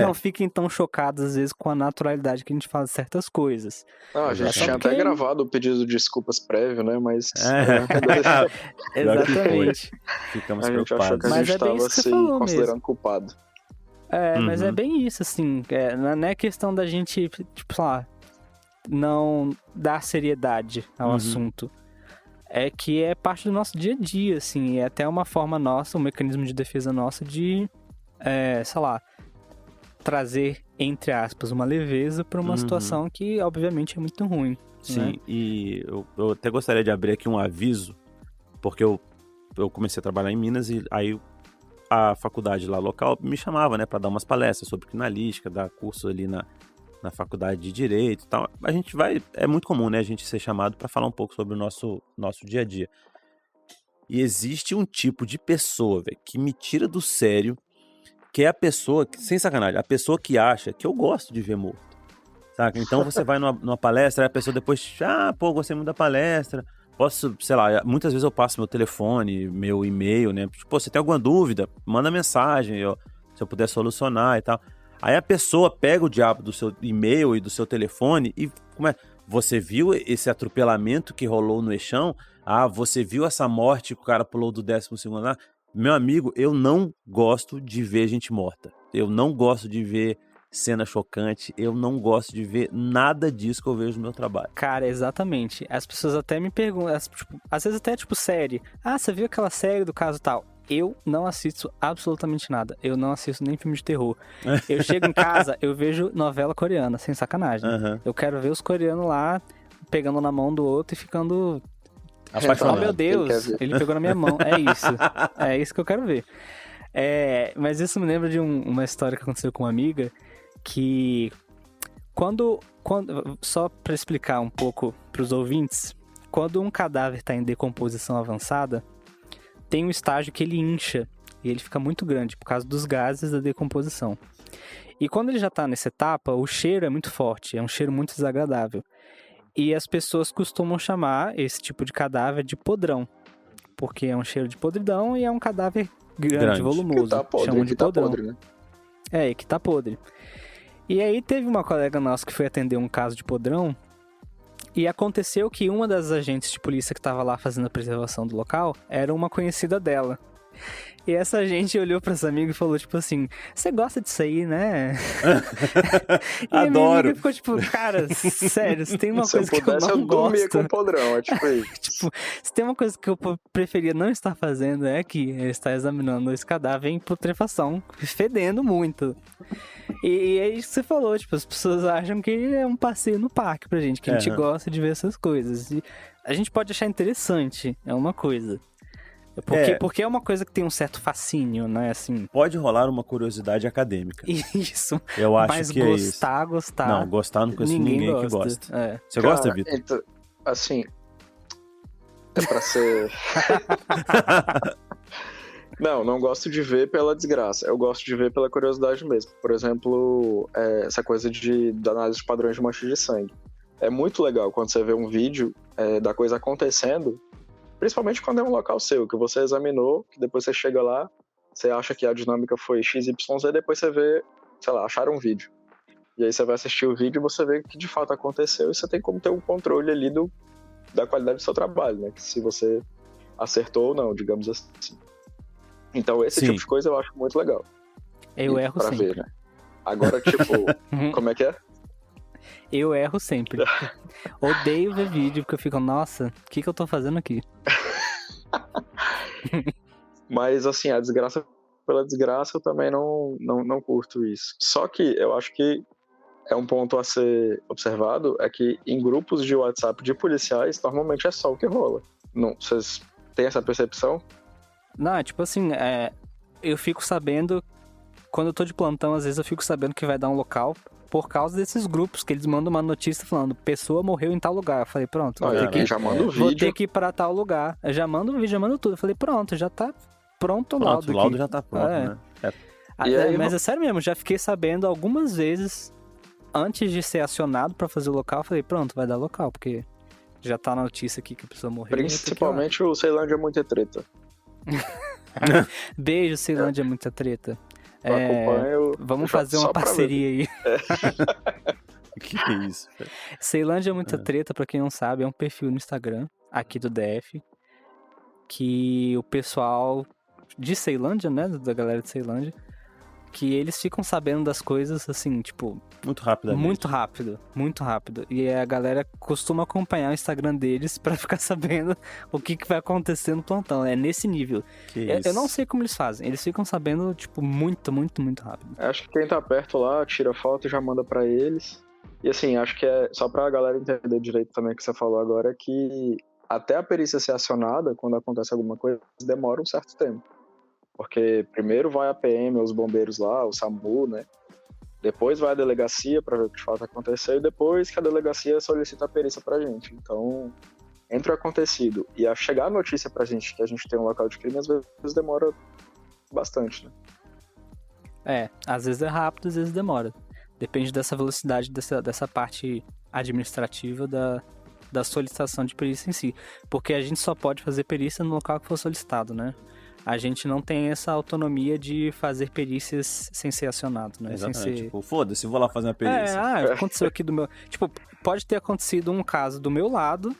não fiquem tão chocados às vezes com a naturalidade que a gente faz certas coisas. A gente tinha até gravado o pedido de desculpas prévio, né? Mas... Exatamente. Ficamos a gente preocupados. achou que a gente estava se considerando culpado. Mas é bem isso, assim. Não é questão da gente, tipo, sei lá, não dar seriedade ao assunto. É que é parte do nosso dia a dia, assim. É até uma forma nossa, um mecanismo de defesa nossa de, sei lá, trazer, entre aspas, uma leveza para uma situação que, obviamente, é muito ruim. Sim, né? E eu até gostaria de abrir aqui um aviso, porque eu comecei a trabalhar em Minas e aí a faculdade lá local me chamava, né, para dar umas palestras sobre criminalística, dar curso ali na faculdade de Direito e tal. A gente é muito comum, né, a gente ser chamado para falar um pouco sobre o nosso dia a dia. E existe um tipo de pessoa, velho, que me tira do sério, que é a pessoa, sem sacanagem, a pessoa que acha que eu gosto de ver morto, saca? Então você vai numa palestra, aí a pessoa depois, gostei muito da palestra, Posso, sei lá, muitas vezes eu passo meu telefone, meu e-mail, né? Tipo, você tem alguma dúvida? Manda mensagem, se eu puder solucionar e tal. Aí a pessoa pega o diabo do seu e-mail e do seu telefone e você viu esse atropelamento que rolou no Eixão? Ah, você viu essa morte que o cara pulou do 12º andar? Meu amigo, eu não gosto de ver gente morta. Eu não gosto de ver cena chocante, eu não gosto de ver nada disso que eu vejo no meu trabalho. Cara, exatamente. As pessoas até me perguntam, às vezes até série. Ah, você viu aquela série do caso tal? Eu não assisto absolutamente nada. Eu não assisto nem filme de terror. Eu chego em casa, eu vejo novela coreana, sem sacanagem. Uhum. Eu quero ver os coreanos lá, pegando na mão do outro e ficando... apaixonado. Oh, meu Deus, ele pegou na minha mão. É isso que eu quero ver. Mas isso me lembra de uma história que aconteceu com uma amiga, que quando só para explicar um pouco para os ouvintes, quando um cadáver está em decomposição avançada, tem um estágio que ele incha e ele fica muito grande por causa dos gases da decomposição. E quando ele já está nessa etapa, o cheiro é muito forte, é um cheiro muito desagradável. E as pessoas costumam chamar esse tipo de cadáver de podrão, porque é um cheiro de podridão e é um cadáver grande. Volumoso. Que tá podre, chamam de podrão. Podre, né? Que tá podre. E aí teve uma colega nossa que foi atender um caso de podrão, e aconteceu que uma das agentes de polícia que estava lá fazendo a preservação do local era uma conhecida dela. E essa agente olhou pra essa amiga e falou, tipo assim, você gosta disso aí, né? E a minha amiga ficou tipo, cara, sério, se tem uma coisa que eu não gosto... dormia com podrão, é tipo isso. Tipo, se tem uma coisa que eu preferia não estar fazendo, é que estar examinando esse cadáver em putrefação, fedendo muito. E é isso que você falou, tipo, as pessoas acham que é um passeio no parque pra gente, que a gente gosta de ver essas coisas. E a gente pode achar interessante, é uma coisa. Porque é uma coisa que tem um certo fascínio, né, assim... Pode rolar uma curiosidade acadêmica. Isso. Eu acho mas que é isso. Gostar... Não, gostar não conheço ninguém que gosta. Você Cara, gosta, Vitor? Então, assim... É pra ser... Não gosto de ver pela desgraça. Eu gosto de ver pela curiosidade mesmo. Por exemplo, essa coisa da análise de padrões de mancha de sangue. É muito legal quando você vê um vídeo da coisa acontecendo... Principalmente quando é um local seu, que você examinou, que depois você chega lá, você acha que a dinâmica foi XYZ, e depois você vê, sei lá, acharam um vídeo. E aí você vai assistir o vídeo e você vê o que de fato aconteceu, e você tem como ter um controle ali da qualidade do seu trabalho, né? Que se você acertou ou não, digamos assim. Então esse tipo de coisa eu acho muito legal. Eu erro pra sempre. Ver, né? Agora, tipo, como é que é? Eu erro sempre. Odeio ver vídeo, porque eu fico, nossa, o que eu tô fazendo aqui? Mas, assim, a desgraça pela desgraça, eu também não curto isso. Só que eu acho que é um ponto a ser observado, é que em grupos de WhatsApp de policiais, normalmente é só o que rola. Não, vocês têm essa percepção? Não, tipo assim, eu fico sabendo, quando eu tô de plantão, às vezes eu fico sabendo que vai dar um local... Por causa desses grupos, que eles mandam uma notícia falando, pessoa morreu em tal lugar. Eu falei, pronto, já manda o vídeo. Vou ter que ir pra tal lugar. Eu já mando o vídeo, já mando tudo. Eu falei, pronto, já tá pronto o laudo aqui. O laudo já tá pronto, né? Mas é sério mesmo, já fiquei sabendo algumas vezes, antes de ser acionado pra fazer o local, eu falei, pronto, vai dar local, porque já tá na notícia aqui que a pessoa morreu. Principalmente o Ceilândia é muita treta. Beijo, Ceilândia é muita treta. Vamos fazer uma parceria aí. Que é isso? Ceilândia é muita treta, pra quem não sabe, é um perfil no Instagram, aqui do DF, que o pessoal de Ceilândia, né, da galera de Ceilândia, que eles ficam sabendo das coisas, assim, tipo... Muito rapidamente. Muito rápido. E a galera costuma acompanhar o Instagram deles pra ficar sabendo o que vai acontecer no plantão. É nesse nível. Eu não sei como eles fazem. Eles ficam sabendo, tipo, muito rápido. Acho que quem tá perto lá, tira foto e já manda pra eles. E assim, acho que só pra galera entender direito também o que você falou agora, é que até a perícia ser acionada, quando acontece alguma coisa, demora um certo tempo. Porque primeiro vai a PM, os bombeiros lá, o SAMU, né? Depois vai a delegacia para ver o que de fato aconteceu e depois que a delegacia solicita a perícia pra gente. Então, entre o acontecido e a chegar a notícia pra gente que a gente tem um local de crime, às vezes demora bastante, né? Às vezes é rápido, às vezes demora. Depende dessa velocidade, dessa parte administrativa da solicitação de perícia em si. Porque a gente só pode fazer perícia no local que for solicitado, né? A gente não tem essa autonomia de fazer perícias sem ser acionado, né? Exatamente. Sem ser... Tipo, foda-se, vou lá fazer uma perícia. Aconteceu aqui do meu... Tipo, pode ter acontecido um caso do meu lado...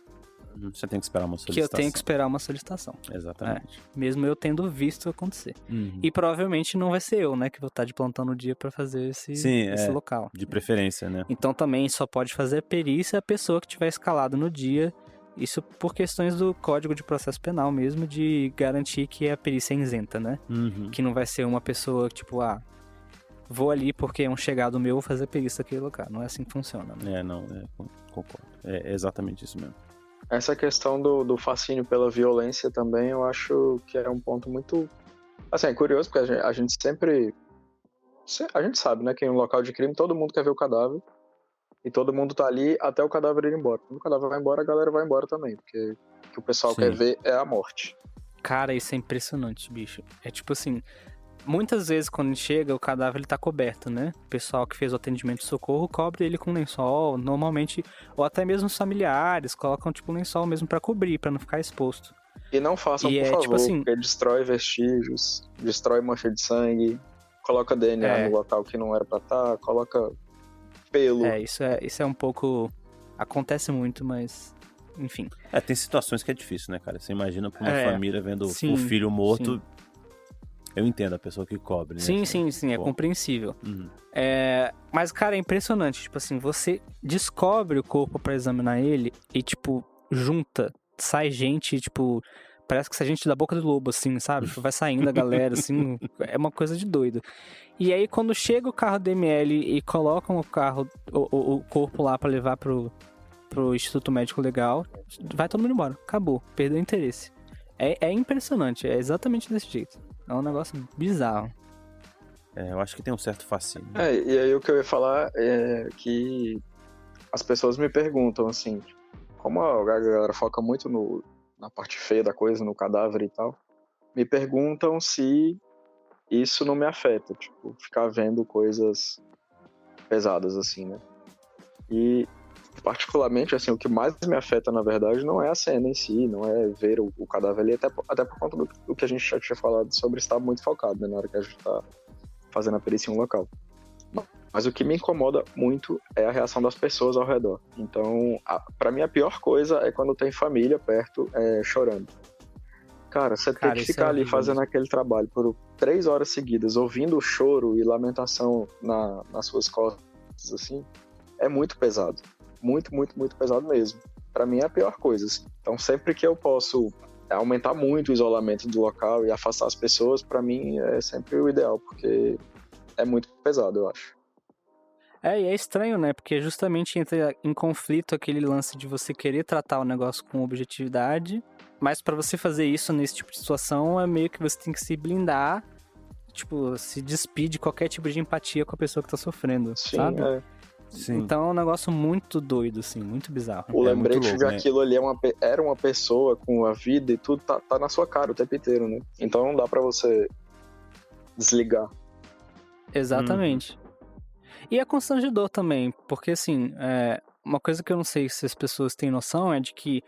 Você tem que esperar uma solicitação. Que eu tenho que esperar uma solicitação. Exatamente. Mesmo eu tendo visto acontecer. E provavelmente não vai ser eu, né? Que vou estar de plantão no dia pra fazer esse local. De preferência, né? Então também só pode fazer perícia a pessoa que tiver escalado no dia... Isso por questões do Código de Processo Penal mesmo, de garantir que a perícia é isenta, né? Que não vai ser uma pessoa, tipo, vou ali porque é um chegado meu fazer perícia naquele lugar. Não é assim que funciona, né? Concordo. É exatamente isso mesmo. Essa questão do fascínio pela violência também, eu acho que é um ponto muito... Assim, é curioso, porque a gente sempre... A gente sabe, né, que em um local de crime todo mundo quer ver o cadáver. E todo mundo tá ali até o cadáver ir embora. Quando o cadáver vai embora, a galera vai embora também. Porque o que o pessoal quer ver é a morte. Cara, isso é impressionante, bicho. É tipo assim, muitas vezes quando chega, o cadáver ele tá coberto, né? O pessoal que fez o atendimento de socorro cobre ele com lençol, normalmente, ou até mesmo os familiares colocam tipo lençol mesmo pra cobrir, pra não ficar exposto. E não façam, por favor, tipo assim, porque destrói vestígios, destrói mancha de sangue, coloca DNA no local que não era pra estar, coloca... pelo. Isso é um pouco... Acontece muito, mas... Enfim. Tem situações que é difícil, né, cara? Você imagina pra uma família vendo o filho morto... Sim. Eu entendo a pessoa que cobre, né? Sim, é compreensível. Mas, cara, é impressionante. Tipo assim, você descobre o corpo pra examinar ele e, tipo, sai gente, tipo... Parece que sai gente da boca do lobo, assim, sabe? Vai saindo a galera, assim, é uma coisa de doido. E aí, quando chega o carro DML e colocam o corpo lá pra levar pro Instituto Médico Legal, vai todo mundo embora. Acabou. Perdeu o interesse. É impressionante. É exatamente desse jeito. É um negócio bizarro. Eu acho que tem um certo fascínio. E aí o que eu ia falar é que as pessoas me perguntam, assim, como a galera foca muito na parte feia da coisa, no cadáver e tal, me perguntam se isso não me afeta, tipo, ficar vendo coisas pesadas, assim, né? E, particularmente, assim, o que mais me afeta, na verdade, não é a cena em si, não é ver o cadáver ali, até por conta do que a gente já tinha falado sobre estar muito focado, né, na hora que a gente tá fazendo a perícia em um local. Mas o que me incomoda muito é a reação das pessoas ao redor. Então, pra mim, a pior coisa é quando tem família perto chorando. Cara, você tem que ficar ali fazendo aquele trabalho por 3 horas seguidas, ouvindo o choro e lamentação nas suas costas, assim, é muito pesado. Muito, muito, muito pesado mesmo. Pra mim é a pior coisa. Assim. Então, sempre que eu posso aumentar muito o isolamento do local e afastar as pessoas, pra mim é sempre o ideal, porque é muito pesado, eu acho. E é estranho, né? Porque justamente entra em conflito aquele lance de você querer tratar o negócio com objetividade, mas pra você fazer isso nesse tipo de situação, é meio que você tem que se blindar, tipo, se despir de qualquer tipo de empatia com a pessoa que tá sofrendo, sabe? Sim. Então é um negócio muito doido, assim, muito bizarro. O lembrete de aquilo ali era uma pessoa com a vida e tudo tá na sua cara o tempo inteiro, né? Então não dá pra você desligar. Exatamente. E é constrangedor também, porque assim, uma coisa que eu não sei se as pessoas têm noção é de que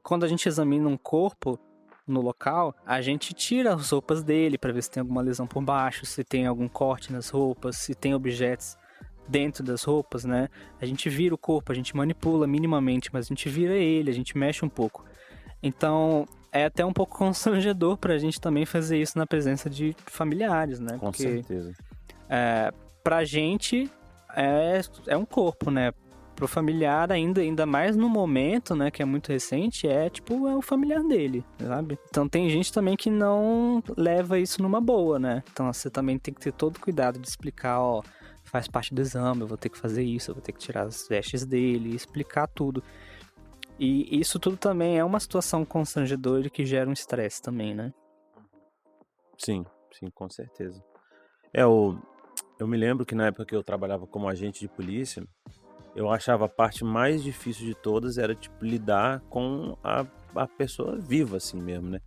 quando a gente examina um corpo no local, a gente tira as roupas dele pra ver se tem alguma lesão por baixo, se tem algum corte nas roupas, se tem objetos dentro das roupas, né? A gente vira o corpo, a gente manipula minimamente, mas a gente vira ele, a gente mexe um pouco. Então, é até um pouco constrangedor pra gente também fazer isso na presença de familiares, né? Com certeza. Pra gente, é um corpo, né? Pro familiar, ainda mais no momento, né, que é muito recente, é o familiar dele, sabe? Então tem gente também que não leva isso numa boa, né? Então você também tem que ter todo cuidado de explicar, faz parte do exame, eu vou ter que fazer isso, eu vou ter que tirar as vestes dele, explicar tudo. E isso tudo também é uma situação constrangedora que gera um estresse também, né? Sim, com certeza. Eu me lembro que na época que eu trabalhava como agente de polícia, eu achava a parte mais difícil de todas era, lidar com a pessoa viva, assim mesmo, né?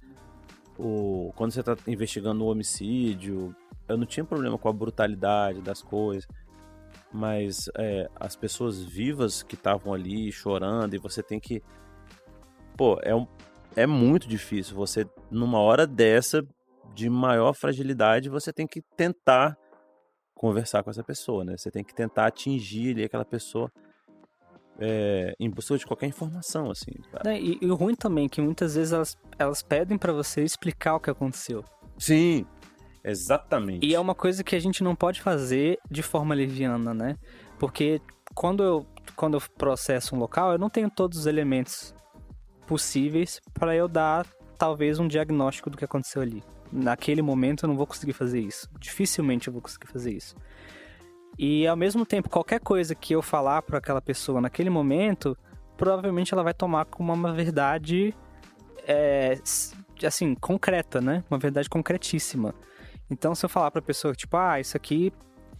Quando você tá investigando um homicídio, eu não tinha problema com a brutalidade das coisas, mas as pessoas vivas que estavam ali chorando, e você tem que pô, é muito difícil. Você, numa hora dessa, de maior fragilidade, você tem que tentar conversar com essa pessoa, né? Você tem que tentar atingir ali aquela pessoa em busca de qualquer informação, assim, cara. E o ruim também é que muitas vezes elas pedem pra você explicar o que aconteceu. Sim, exatamente. E é uma coisa que a gente não pode fazer de forma leviana, né? Porque quando eu processo um local, eu não tenho todos os elementos possíveis para eu dar, talvez, um diagnóstico do que aconteceu ali. Naquele momento eu não vou conseguir fazer isso. Dificilmente eu vou conseguir fazer isso. E, ao mesmo tempo, qualquer coisa que eu falar para aquela pessoa naquele momento, provavelmente ela vai tomar como uma verdade, assim, concreta, né? Uma verdade concretíssima. Então, se eu falar pra pessoa, tipo, isso aqui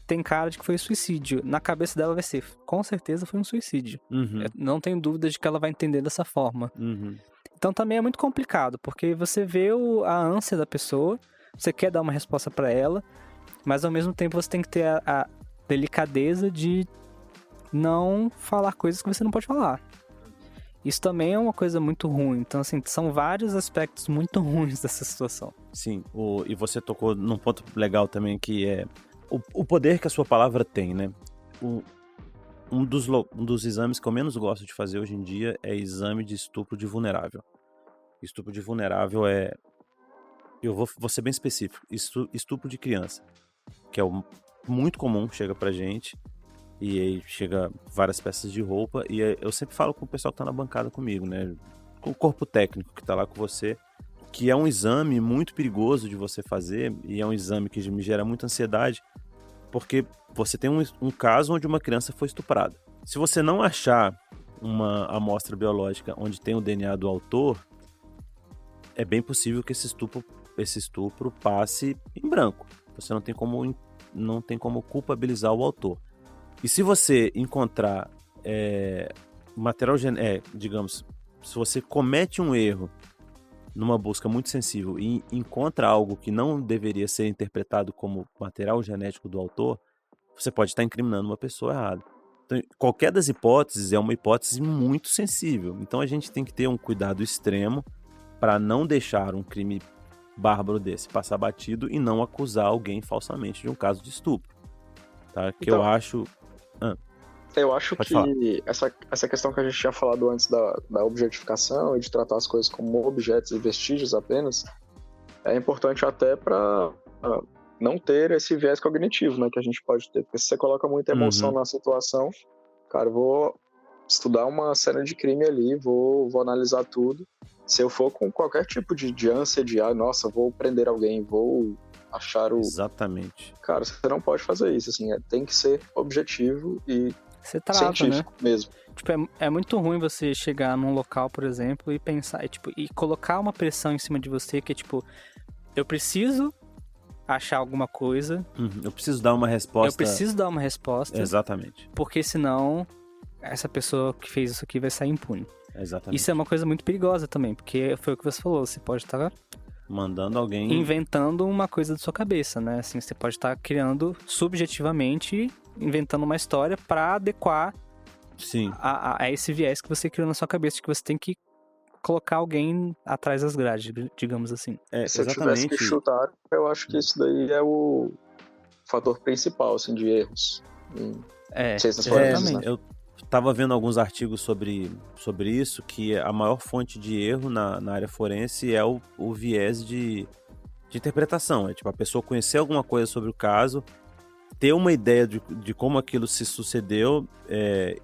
tem cara de que foi suicídio, na cabeça dela vai ser, com certeza foi um suicídio. Uhum. Não tenho dúvida de que ela vai entender dessa forma. Uhum. Então, também é muito complicado, porque você vê a ânsia da pessoa, você quer dar uma resposta pra ela, mas, ao mesmo tempo, você tem que ter a delicadeza de não falar coisas que você não pode falar. Isso também é uma coisa muito ruim. Então, assim, são vários aspectos muito ruins dessa situação. Sim, e você tocou num ponto legal também, que é o poder que a sua palavra tem, né? Um dos exames que eu menos gosto de fazer hoje em dia é exame de estupro de vulnerável. Estupro de vulnerável eu vou ser bem específico, estupro de criança, que é muito comum, chega pra gente, e aí chega várias peças de roupa, e eu sempre falo com o pessoal que tá na bancada comigo, né? Com o corpo técnico que tá lá com você, que é um exame muito perigoso de você fazer, e é um exame que me gera muita ansiedade, porque você tem um caso onde uma criança foi estuprada. Se você não achar uma amostra biológica onde tem o DNA do autor, é bem possível que esse estupro passe em branco. Você não tem como culpabilizar o autor. E se você encontrar material genético, digamos, se você comete um erro numa busca muito sensível e encontra algo que não deveria ser interpretado como material genético do autor, você pode estar incriminando uma pessoa errada. Então, qualquer das hipóteses é uma hipótese muito sensível. Então a gente tem que ter um cuidado extremo para não deixar um crime bárbaro desse passar batido e não acusar alguém falsamente de um caso de estupro. Tá? Que então, eu acho... Eu acho que essa questão que a gente tinha falado antes da objetificação e de tratar as coisas como objetos e vestígios apenas, é importante até para não ter esse viés cognitivo, né, que a gente pode ter. Porque se você coloca muita emoção na situação, cara, eu vou estudar uma cena de crime ali, vou analisar tudo. Se eu for com qualquer tipo de ânsia de, nossa, vou prender alguém, vou achar o... Exatamente. Cara, você não pode fazer isso, assim, tem que ser objetivo e você trava, científico, né? Mesmo. Tipo, é muito ruim você chegar num local, por exemplo, e pensar, e colocar uma pressão em cima de você que é tipo, eu preciso achar alguma coisa. Eu preciso dar uma resposta. Eu preciso dar uma resposta. Exatamente. Porque senão essa pessoa que fez isso aqui vai sair impune. Exatamente. Isso é uma coisa muito perigosa também, porque foi o que você falou, você pode estar mandando alguém... inventando uma coisa da sua cabeça, né? Assim, você pode estar criando subjetivamente, inventando uma história para adequar Sim. A esse viés que você criou na sua cabeça, de que você tem que colocar alguém atrás das grades, digamos assim. Se eu tivesse que chutar, eu acho que isso daí é o fator principal, assim, de erros. Exatamente. Né? Eu tava vendo alguns artigos sobre isso, que a maior fonte de erro na área forense é o viés de interpretação. É tipo, a pessoa conhecer alguma coisa sobre o caso, ter uma ideia de como aquilo se sucedeu,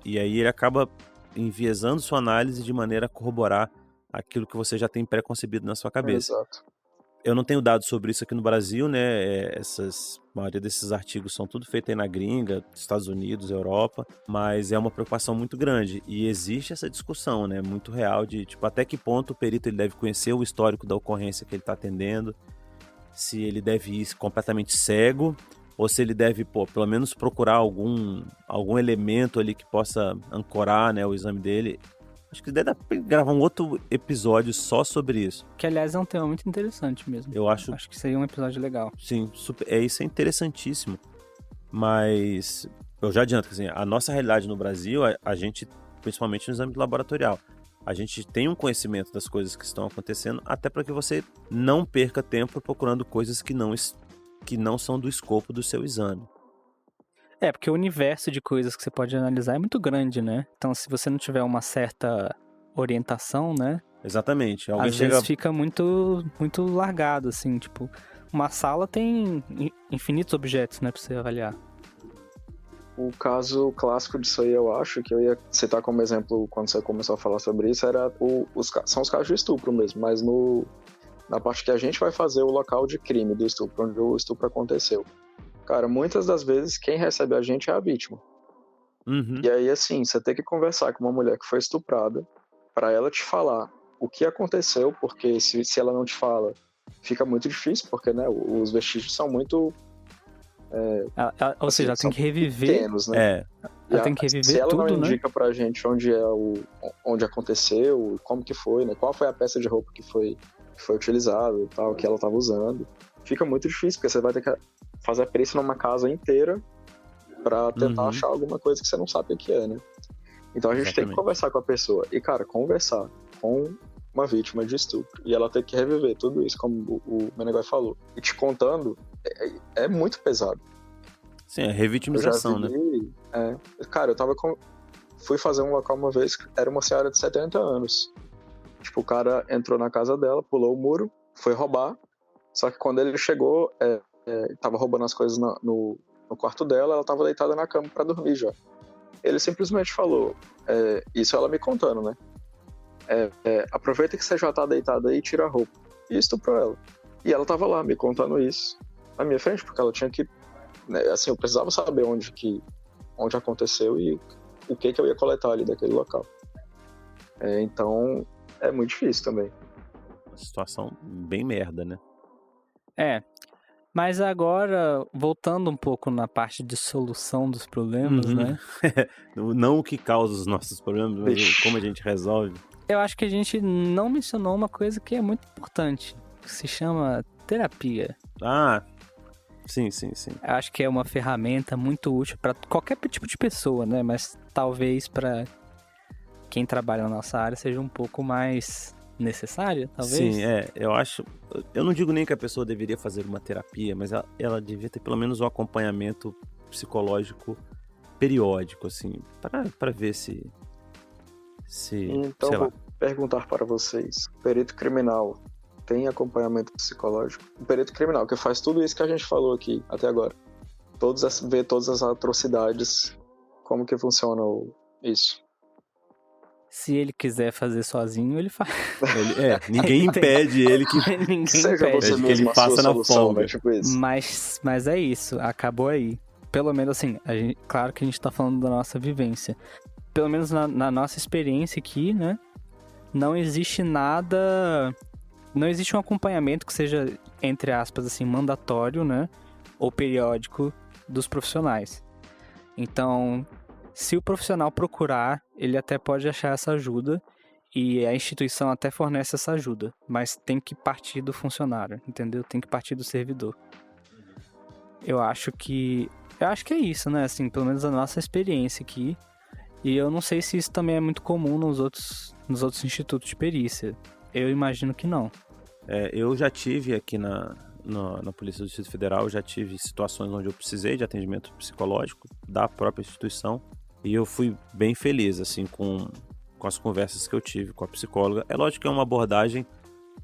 e aí ele acaba enviesando sua análise de maneira a corroborar aquilo que você já tem pré-concebido na sua cabeça. Exato. Eu não tenho dados sobre isso aqui no Brasil, né? A maioria desses artigos são tudo feito aí na gringa, Estados Unidos, Europa, mas é uma preocupação muito grande. E existe essa discussão, né? Muito real de, tipo, até que ponto o perito ele deve conhecer o histórico da ocorrência que ele está atendendo, se ele deve ir completamente cego, ou se ele deve, pelo menos procurar algum elemento ali que possa ancorar, né, o exame dele. Acho que deve gravar um outro episódio só sobre isso. Que, aliás, é um tema muito interessante mesmo. Eu acho que seria um episódio legal. Sim, isso é interessantíssimo. Mas eu já adianto que assim, a nossa realidade no Brasil, a gente, principalmente no exame laboratorial, a gente tem um conhecimento das coisas que estão acontecendo, até para que você não perca tempo procurando coisas que não são do escopo do seu exame. Porque o universo de coisas que você pode analisar é muito grande, né? Então, se você não tiver uma certa orientação, né? Exatamente. Às vezes fica muito, muito largado, assim, tipo, uma sala tem infinitos objetos, né, pra você avaliar. O caso clássico disso aí, eu acho, que eu ia citar como exemplo quando você começou a falar sobre isso, são os casos de estupro mesmo, mas na parte que a gente vai fazer o local de crime do estupro, onde o estupro aconteceu. Cara, muitas das vezes quem recebe a gente é a vítima. Uhum. E aí, assim, você tem que conversar com uma mulher que foi estuprada para ela te falar o que aconteceu, porque se ela não te fala, fica muito difícil, porque, né, os vestígios são muito... ou seja, ela tem que reviver... pequenos, né? Ela tem que reviver tudo, né? Se ela não indica pra gente onde aconteceu, como que foi, né? Qual foi a peça de roupa que foi utilizada e tal, que ela estava usando, fica muito difícil, porque você vai ter que fazer a perícia numa casa inteira pra tentar achar alguma coisa que você não sabe o que é, né? Então a gente tem que conversar com a pessoa. E, cara, conversar com uma vítima de estupro e ela ter que reviver tudo isso, como o Menegoy falou, e te contando, é muito pesado. Sim, é revitimização, né? Cara, fui fazer um local uma vez, era uma senhora de 70 anos. Tipo, o cara entrou na casa dela, pulou o muro, foi roubar, só que quando ele chegou, tava roubando as coisas no quarto dela, ela tava deitada na cama pra dormir já. Ele simplesmente falou, isso ela me contando, né? Aproveita que você já tá deitada aí e tira a roupa. E estuprou ela. E ela tava lá me contando isso na minha frente, porque ela tinha que... Né, assim, eu precisava saber onde aconteceu e o que eu ia coletar ali daquele local. Então, é muito difícil também. Uma situação bem merda, né? Mas agora, voltando um pouco na parte de solução dos problemas, né? Não o que causa os nossos problemas, mas como a gente resolve. Eu acho que a gente não mencionou uma coisa que é muito importante, que se chama terapia. Sim. Eu acho que é uma ferramenta muito útil para qualquer tipo de pessoa, né? Mas talvez para quem trabalha na nossa área seja um pouco mais necessária, talvez. Sim, eu acho... Eu não digo nem que a pessoa deveria fazer uma terapia, mas ela devia ter pelo menos um acompanhamento psicológico periódico, assim, para ver se então, sei lá. vou perguntar para vocês, perito criminal tem acompanhamento psicológico? O perito criminal, que faz tudo isso que a gente falou aqui até agora, vê todas as atrocidades, como que funciona isso? Se ele quiser fazer sozinho, ele faz. Ninguém impede ele que ele faça na folga. Né? Tipo isso. Mas é isso, acabou aí. Pelo menos assim, claro que a gente tá falando da nossa vivência. Pelo menos na nossa experiência aqui, né? Não existe nada... Não existe um acompanhamento que seja, entre aspas, assim, mandatório, né? Ou periódico dos profissionais. Então, se o profissional procurar, ele até pode achar essa ajuda e a instituição até fornece essa ajuda, mas tem que partir do funcionário, entendeu? Tem que partir do servidor. Eu acho que é isso, né? Assim, pelo menos a nossa experiência aqui. E eu não sei se isso também é muito comum nos outros institutos de perícia. Eu imagino que não. Eu já tive aqui na Polícia do Distrito Federal, já tive situações onde eu precisei de atendimento psicológico da própria instituição e eu fui bem feliz, assim, com as conversas que eu tive com a psicóloga. É lógico que é uma abordagem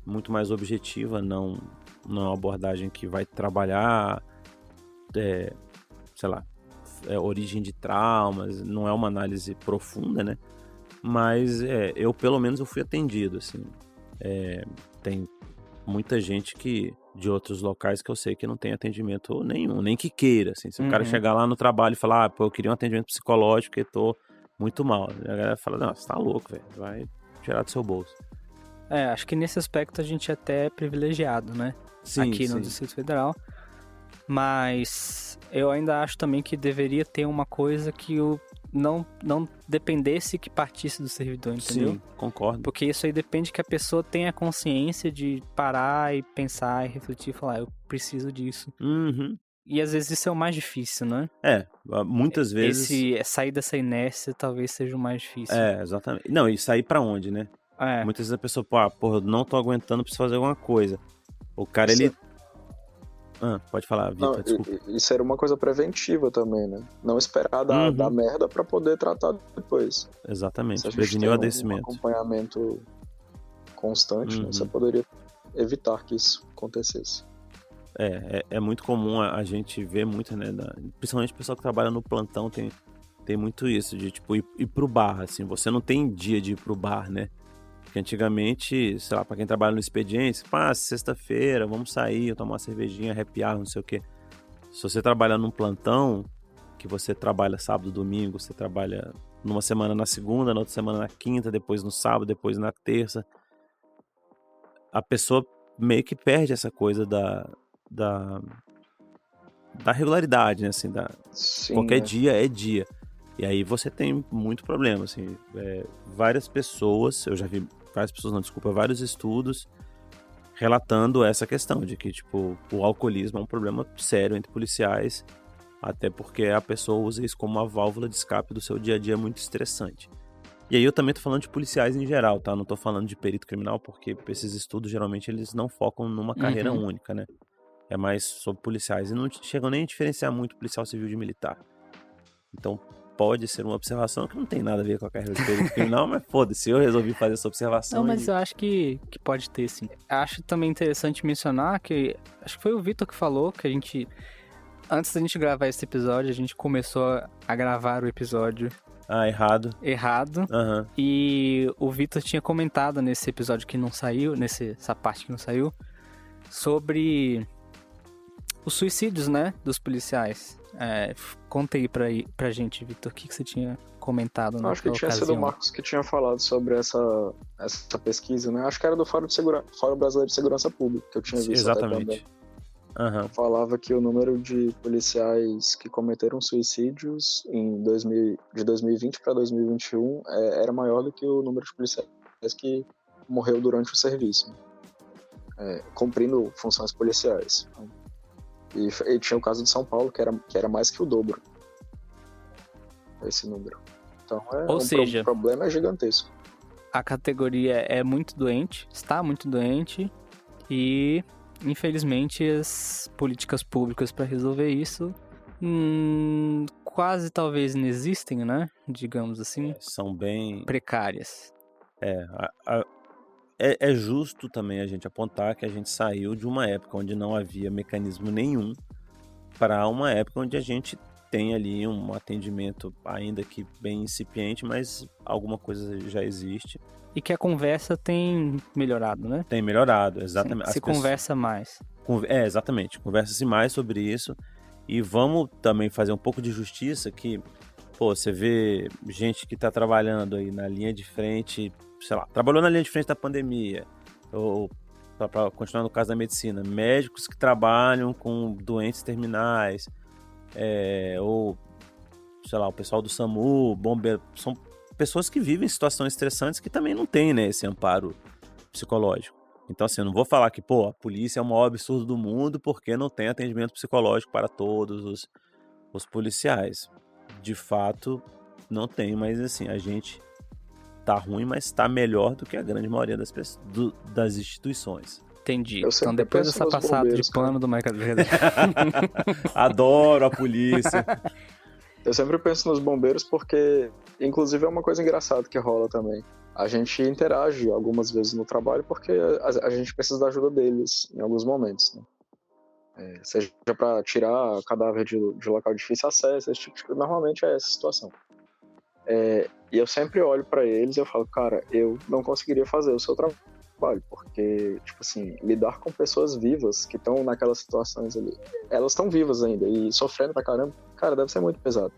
muito mais objetiva, não é uma abordagem que vai trabalhar, sei lá, origem de traumas, não é uma análise profunda, né? Mas eu, pelo menos, eu fui atendido, assim. Tem muita gente de outros locais que eu sei que não tem atendimento nenhum, nem que queira, assim. Se o cara chegar lá no trabalho e falar, eu queria um atendimento psicológico porque tô muito mal. A galera fala, não, você tá louco, velho, vai tirar do seu bolso. Acho que nesse aspecto a gente é até privilegiado, né? Sim, aqui no Distrito Federal. Mas eu ainda acho também que deveria ter uma coisa que não dependesse que partisse do servidor, entendeu? Sim, concordo. Porque isso aí depende que a pessoa tenha consciência de parar e pensar e refletir e falar, eu preciso disso. Uhum. E às vezes isso é o mais difícil, né? Muitas vezes... Sair dessa inércia talvez seja o mais difícil. Exatamente. Não, e sair pra onde, né? Muitas vezes a pessoa, porra, eu não tô aguentando, preciso fazer alguma coisa. O cara, ele... pode falar, Vitor, desculpa. Isso era uma coisa preventiva também, né? Não esperar dar merda pra poder tratar depois. Exatamente, prevenir o adoecimento. Um acompanhamento constante, né? Você poderia evitar que isso acontecesse. É muito comum a gente ver muito, né? Principalmente o pessoal que trabalha no plantão tem muito isso, de tipo, ir pro bar, assim. Você não tem dia de ir pro bar, né? Porque antigamente, sei lá, pra quem trabalha no expediente, sexta-feira, vamos sair, tomar uma cervejinha, happy hour, não sei o quê. Se você trabalha num plantão, que você trabalha sábado, domingo, você trabalha numa semana na segunda, na outra semana na quinta, depois no sábado, depois na terça, a pessoa meio que perde essa coisa da regularidade, né, assim, Sim, qualquer dia é dia. E aí você tem muito problema, assim, várias pessoas, eu já vi vários estudos relatando essa questão de que, tipo, o alcoolismo é um problema sério entre policiais, até porque a pessoa usa isso como uma válvula de escape do seu dia a dia muito estressante. E aí eu também tô falando de policiais em geral, tá? Não tô falando de perito criminal, porque esses estudos, geralmente, eles não focam numa carreira única, né? É mais sobre policiais. E não chegam nem a diferenciar muito policial civil de militar. Então, pode ser uma observação que não tem nada a ver com a carreira de perito criminal, mas foda-se, eu resolvi fazer essa observação. Não, mas eu acho que pode ter, sim. Acho também interessante mencionar que... Acho que foi o Vitor que falou que a gente... Antes da gente gravar esse episódio, a gente começou a gravar o episódio... errado. E o Vitor tinha comentado nesse episódio que não saiu, essa parte que não saiu, sobre os suicídios, né, dos policiais. Conta aí pra gente, Vitor, o que você tinha comentado naquela ocasião. Acho que tinha sido o Marcos que tinha falado sobre essa pesquisa, né? Acho que era do Fórum Brasileiro de Segurança Pública, que eu tinha visto. Exatamente. Falava que o número de policiais que cometeram suicídios de 2020 para 2021 era maior do que o número de policiais que morreu durante o serviço, cumprindo funções policiais. E tinha o caso de São Paulo, que era mais que o dobro, esse número. Então, o problema é gigantesco. A categoria é muito doente, está muito doente, e infelizmente as políticas públicas para resolver isso quase talvez não existem, né? Digamos assim. São bem precárias. É justo também a gente apontar que a gente saiu de uma época onde não havia mecanismo nenhum para uma época onde a gente tem ali um atendimento ainda que bem incipiente, mas alguma coisa já existe. E que a conversa tem melhorado, né? Tem melhorado, exatamente. Se conversa mais. Exatamente. Conversa-se mais sobre isso. E vamos também fazer um pouco de justiça que, você vê gente que tá trabalhando aí na linha de frente, sei lá, trabalhou na linha de frente da pandemia, ou para continuar no caso da medicina, médicos que trabalham com doentes terminais, ou, sei lá, o pessoal do SAMU, bombeiro, são pessoas que vivem situações estressantes que também não têm, né, esse amparo psicológico. Então, assim, eu não vou falar que, a polícia é o maior absurdo do mundo porque não tem atendimento psicológico para todos os policiais. De fato, não tem, mas, assim, a gente tá ruim, mas tá melhor do que a grande maioria das instituições. Entendi. Então, depois dessa passada de pano do Michael Jordan. Adoro a polícia. Eu sempre penso nos bombeiros porque, inclusive, é uma coisa engraçada que rola também. A gente interage algumas vezes no trabalho porque a gente precisa da ajuda deles em alguns momentos, né? Seja para tirar cadáver de local de difícil acesso, esse tipo de coisa. Normalmente é essa situação. E eu sempre olho para eles e eu falo, cara, eu não conseguiria fazer o seu trabalho, porque, tipo assim, lidar com pessoas vivas que estão naquelas situações ali, elas estão vivas ainda e sofrendo pra caramba, cara, deve ser muito pesado.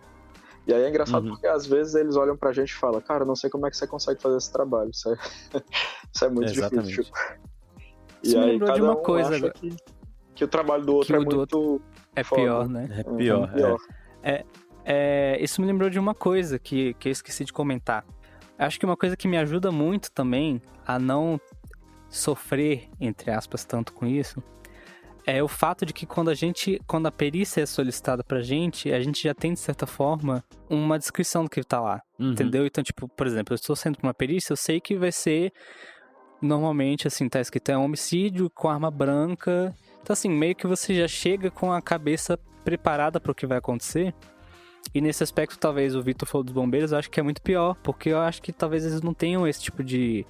E aí é engraçado porque às vezes eles olham pra gente e falam, cara, não sei como é que você consegue fazer esse trabalho, isso é muito difícil. Tipo. Isso me lembrou de uma coisa acha que o trabalho do outro é muito foda. Pior, né? É pior. Isso me lembrou de uma coisa que eu esqueci de comentar. Acho que uma coisa que me ajuda muito também a não sofrer, entre aspas, tanto com isso, é o fato de que quando a perícia é solicitada pra gente, a gente já tem, de certa forma, uma descrição do que tá lá, entendeu? Então, tipo, por exemplo, eu estou saindo pra uma perícia, eu sei que vai ser, normalmente, assim, tá escrito, é um homicídio com arma branca. Então, assim, meio que você já chega com a cabeça preparada para o que vai acontecer. E nesse aspecto, talvez o Vitor falou dos bombeiros, eu acho que é muito pior, porque eu acho que talvez eles não tenham esse tipo de...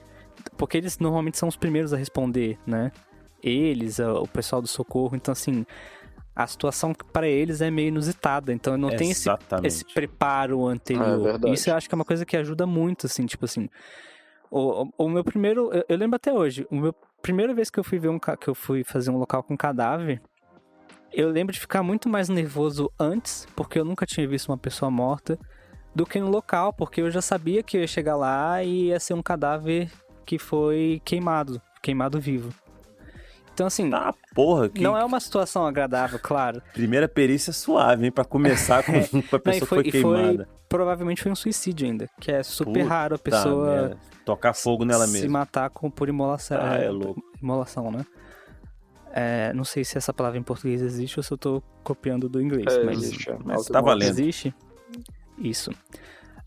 Porque eles normalmente são os primeiros a responder, né? Eles, o pessoal do socorro, então assim, a situação para eles é meio inusitada, então não tem esse preparo anterior. É verdade. Isso eu acho que é uma coisa que ajuda muito, assim, tipo assim... O meu primeiro... Eu lembro até hoje, primeira vez que eu fui que eu fui fazer um local com cadáver, eu lembro de ficar muito mais nervoso antes, porque eu nunca tinha visto uma pessoa morta, do que no local, porque eu já sabia que eu ia chegar lá e ia ser um cadáver que foi queimado vivo. Então, assim, não é uma situação agradável, claro. Primeira perícia suave, hein? Pra começar com a pessoa que foi queimada. Provavelmente foi um suicídio ainda, que é super raro a pessoa... tocar fogo nela mesma. Se matar por imolação. É louco. Imolação, né? Não sei se essa palavra em português existe ou se eu tô copiando do inglês. Mas tá valendo. Existe? Isso.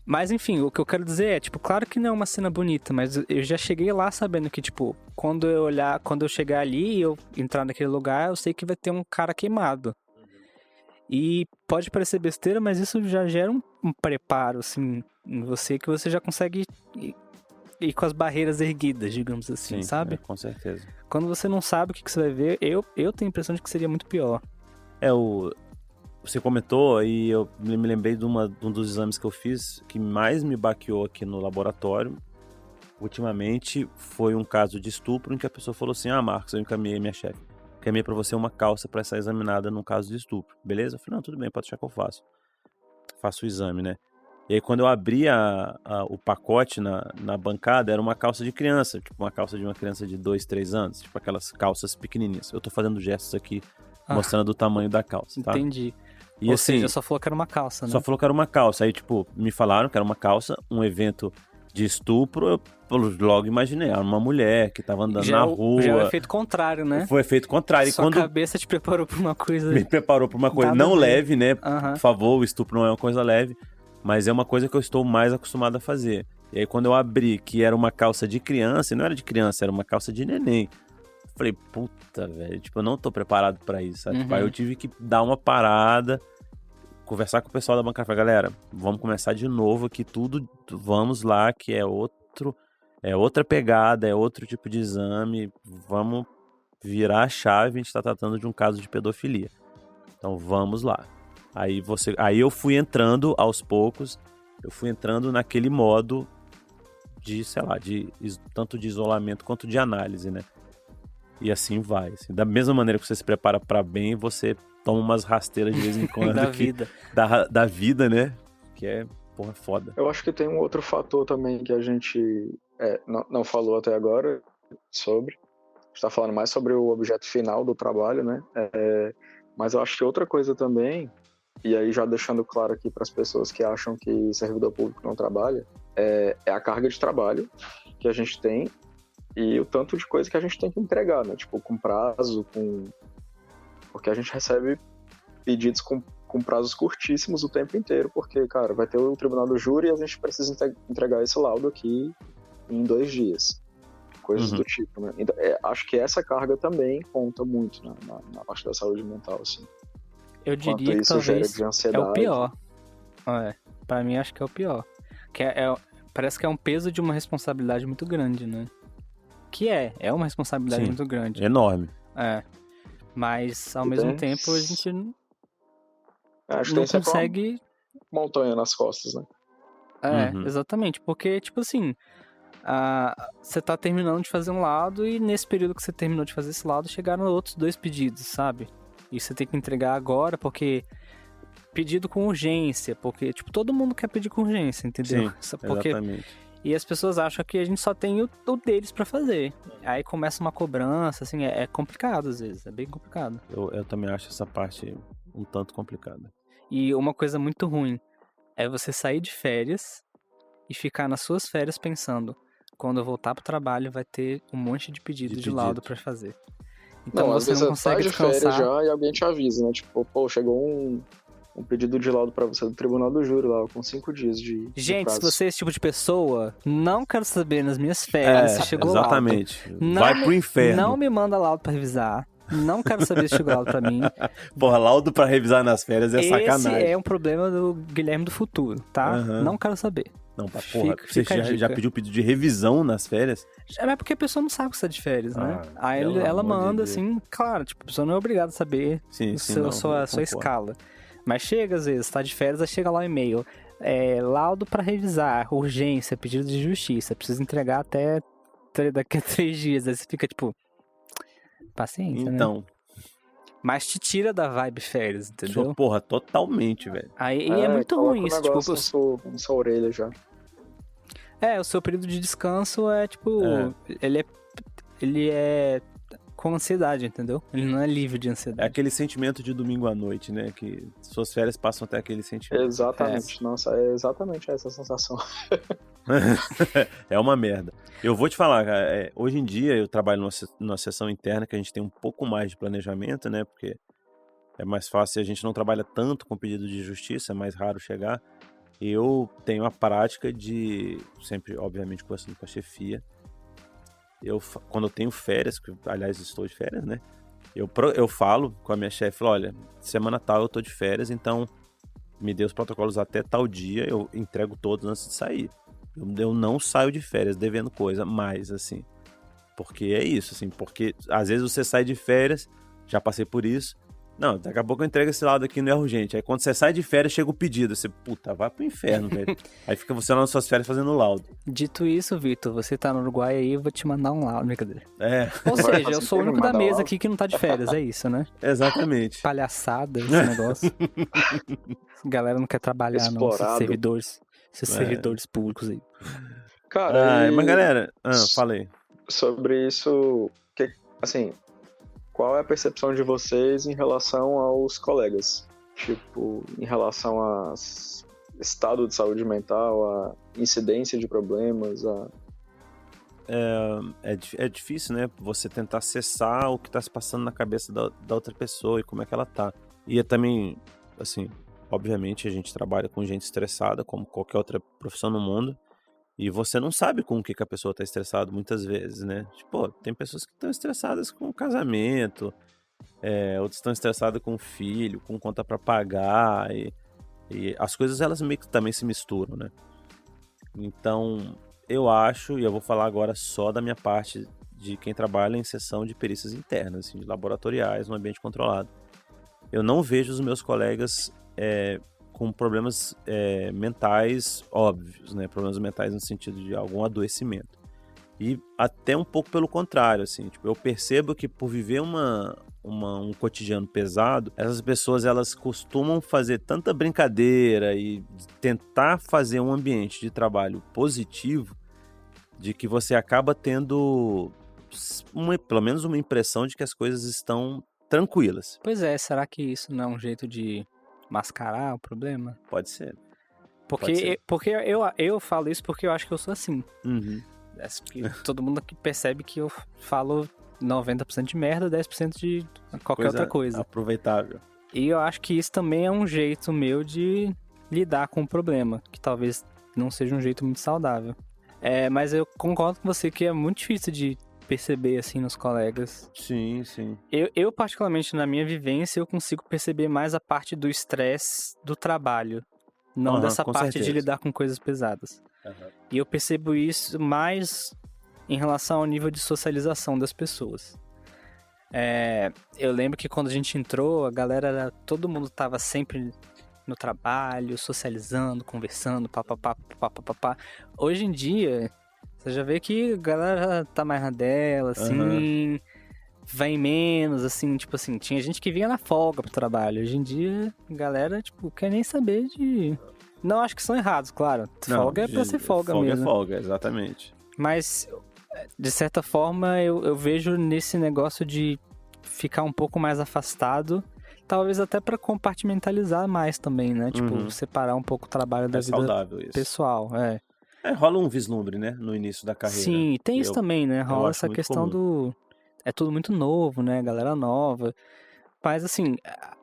Mas, enfim, o que eu quero dizer é, tipo, claro que não é uma cena bonita, mas eu já cheguei lá sabendo que, tipo, quando eu chegar ali e eu entrar naquele lugar, eu sei que vai ter um cara queimado. E pode parecer besteira, mas isso já gera um preparo, assim, em você, que você já consegue ir com as barreiras erguidas, digamos assim, sabe? Com certeza. Quando você não sabe o que você vai ver, eu tenho a impressão de que seria muito pior. Você comentou e eu me lembrei de um dos exames que eu fiz que mais me baqueou aqui no laboratório. Ultimamente foi um caso de estupro em que a pessoa falou assim: Marcos, eu encaminhei minha chefe, encaminhei pra você uma calça pra ser examinada num caso de estupro, beleza? Eu falei, não, tudo bem, pode deixar que eu faço o exame, né? E aí quando eu abri o pacote na bancada, era uma calça de criança, tipo uma calça de uma criança de 2, 3 anos, tipo aquelas calças pequenininhas. Eu tô fazendo gestos aqui mostrando o tamanho da calça, tá? Entendi. E Ou assim, seja, só falou que era uma calça, né? Só falou que era uma calça. Aí, tipo, me falaram que era uma calça, um evento de estupro. Eu logo imaginei, era uma mulher que tava andando na rua. Já é o efeito contrário, né? Foi efeito contrário. Sua cabeça te preparou pra uma coisa... Me preparou pra uma coisa não leve, né? Por favor, o estupro não é uma coisa leve. Mas é uma coisa que eu estou mais acostumado a fazer. E aí, quando eu abri que era uma calça de criança, e não era de criança, era uma calça de neném. Falei, puta, velho, tipo, eu não tô preparado pra isso, sabe? Tipo, aí eu tive que dar uma parada, conversar com o pessoal da bancada, falar, galera, vamos começar de novo aqui tudo, vamos lá, que é outra pegada, é outro tipo de exame, vamos virar a chave, a gente tá tratando de um caso de pedofilia. Então vamos lá. Aí eu fui entrando aos poucos, eu fui entrando naquele modo de, sei lá, tanto de isolamento quanto de análise, né? E assim vai. Assim, da mesma maneira que você se prepara pra bem, você toma umas rasteiras de vez em quando. Da vida, né? Que é, porra, foda. Eu acho que tem um outro fator também que a gente não falou até agora sobre. A gente tá falando mais sobre o objeto final do trabalho, né? Mas eu acho que outra coisa também, e aí já deixando claro aqui para as pessoas que acham que servidor público não trabalha, é a carga de trabalho que a gente tem e o tanto de coisa que a gente tem que entregar, né? Tipo, com prazo, porque a gente recebe pedidos com prazos curtíssimos o tempo inteiro, porque, cara, vai ter o tribunal do júri e a gente precisa entregar esse laudo aqui em 2 dias. Coisas do tipo, né? Então, acho que essa carga também conta muito na parte da saúde mental, assim. Eu diria que talvez é o pior. Pra mim, acho que é o pior. Parece que é um peso de uma responsabilidade muito grande, né? Que é uma responsabilidade muito grande. Enorme. Mas, ao mesmo tempo, a gente não consegue... montanha nas costas, né? Exatamente. Porque, tipo assim, você tá terminando de fazer um laudo e nesse período que você terminou de fazer esse laudo, chegaram outros 2 pedidos, sabe? E você tem que entregar agora, porque... Pedido com urgência, porque, tipo, todo mundo quer pedir com urgência, entendeu? Sim, exatamente. E as pessoas acham que a gente só tem o deles pra fazer. Aí começa uma cobrança, assim, é complicado às vezes, é bem complicado. Eu também acho essa parte um tanto complicada. E uma coisa muito ruim é você sair de férias e ficar nas suas férias pensando, quando eu voltar pro trabalho vai ter um monte de pedido de laudo pra fazer. Então não, às você vezes não você tá consegue de férias descansar. já e alguém te avisa, né? Tipo, pô, chegou um pedido de laudo pra você do Tribunal do Júri lá, com 5 dias de Gente, se prazo. você é esse tipo de pessoa, não quero saber nas minhas férias se chegou laudo. Exatamente. Não Vai me- pro inferno. Não me manda laudo pra revisar. Não quero saber se chegou laudo pra mim. Porra, laudo pra revisar nas férias é sacanagem. Esse é um problema do Guilherme do futuro, tá? Aham. Não quero saber. Não, porra, você Fica a já dica. pediu pedido de revisão nas férias? É porque a pessoa não sabe que você tá de férias, né? Ah, Aí pelo ela amor de manda Deus. assim, claro, tipo, a pessoa não é obrigada a saber Sim, a sua concordo. escala. Mas chega às vezes, tá de férias, aí chega lá o e-mail. Laudo pra revisar, urgência, pedido de justiça, precisa entregar até daqui a 3 dias. Aí você fica tipo, paciência, né? Então, Mas te tira da vibe férias, entendeu? porra, totalmente, velho. Aí é muito coloca ruim o isso, tipo, negócio na sua orelha já. o seu período de descanso é tipo, ele é com ansiedade, entendeu? Ele não é livre de É ansiedade. aquele sentimento de domingo à noite, né? Que suas férias passam até aquele sentimento. Exatamente, nossa, é exatamente essa sensação. É uma merda. Eu vou te falar, cara, hoje em dia eu trabalho numa sessão interna que a gente tem um pouco mais de planejamento, né? Porque é mais fácil, a gente não trabalha tanto com pedido de justiça, é mais raro chegar. Eu tenho a prática de, sempre, obviamente, conversando com a chefia, quando eu tenho férias, que aliás estou de férias, né? Eu falo com a minha chefe, olha, semana tal eu tô de férias, então me dê os protocolos até tal dia, eu entrego todos antes de sair. Eu não saio de férias devendo coisa, mas assim, porque é isso, assim, porque às vezes você sai de férias, já passei por isso, não, daqui a pouco eu entrego esse lado aqui, não é urgente. Aí quando você sai de férias, chega o pedido, você, puta, vai pro inferno, velho. Aí fica você lá nas suas férias fazendo laudo. Dito isso, Vitor, você tá no Uruguai aí, eu vou te mandar um laudo, brincadeira. Vai Ou seja, eu fazer sou o tempo, único da mandar mesa laudo. aqui que não tá de férias, é isso, né? Exatamente. Palhaçada esse negócio. Galera não quer trabalhar, não, Explorado. esses servidores públicos aí. Cara, Mas galera, falei. sobre isso, assim, qual é a percepção de vocês em relação aos colegas? Tipo, em relação a estado de saúde mental, a incidência de problemas, É difícil, né? Você tentar acessar o que tá se passando na cabeça da outra pessoa e como é que ela tá. E é também, assim, obviamente a gente trabalha com gente estressada, como qualquer outra profissão no mundo, e você não sabe com o que a pessoa tá estressada muitas vezes, né? Tipo, tem pessoas que estão estressadas com o casamento, outras estão estressadas com o filho, com conta pra pagar, e as coisas elas meio que também se misturam, né? Então, eu acho, e eu vou falar agora só da minha parte de quem trabalha em seção de perícias internas, assim, de laboratoriais, no ambiente controlado. Eu não vejo os meus colegas com problemas mentais óbvios, né? Problemas mentais no sentido de algum adoecimento. E até um pouco pelo contrário, assim, tipo, eu percebo que por viver um cotidiano pesado, essas pessoas elas costumam fazer tanta brincadeira e tentar fazer um ambiente de trabalho positivo, de que você acaba tendo pelo menos uma impressão de que as coisas estão tranquilas. Pois é, será que isso não é um jeito de mascarar o problema? Pode ser. Porque eu falo isso porque eu acho que eu sou assim. Uhum. Acho que todo mundo aqui percebe que eu falo 90% de merda, 10% de qualquer outra coisa. Aproveitável. E eu acho que isso também é um jeito meu de lidar com o problema, que talvez não seja um jeito muito saudável. Mas eu concordo com você que é muito difícil de perceber, assim, nos colegas. Sim, sim. Eu, particularmente, na minha vivência, eu consigo perceber mais a parte do estresse do trabalho, não dessa parte certeza. de lidar com coisas pesadas. Uhum. E eu percebo isso mais em relação ao nível de socialização das pessoas. Eu lembro que quando a gente entrou, a galera, todo mundo tava sempre no trabalho, socializando, conversando, papapá. Hoje em dia, você já vê que a galera tá mais na dela, assim, vem menos, assim, tipo assim, tinha gente que vinha na folga pro trabalho. Hoje em dia, a galera, tipo, quer nem saber de... Não acho que são errados, claro. Folga é pra ser folga mesmo. Folga, exatamente. Mas, de certa forma, eu vejo nesse negócio de ficar um pouco mais afastado, talvez até pra compartimentalizar mais também, né? Tipo, separar um pouco o trabalho da vida saudável isso. pessoal, rola um vislumbre, né? No início da carreira. Sim, tem isso também, né? Rola essa questão é tudo muito novo, né? Galera nova. Mas, assim,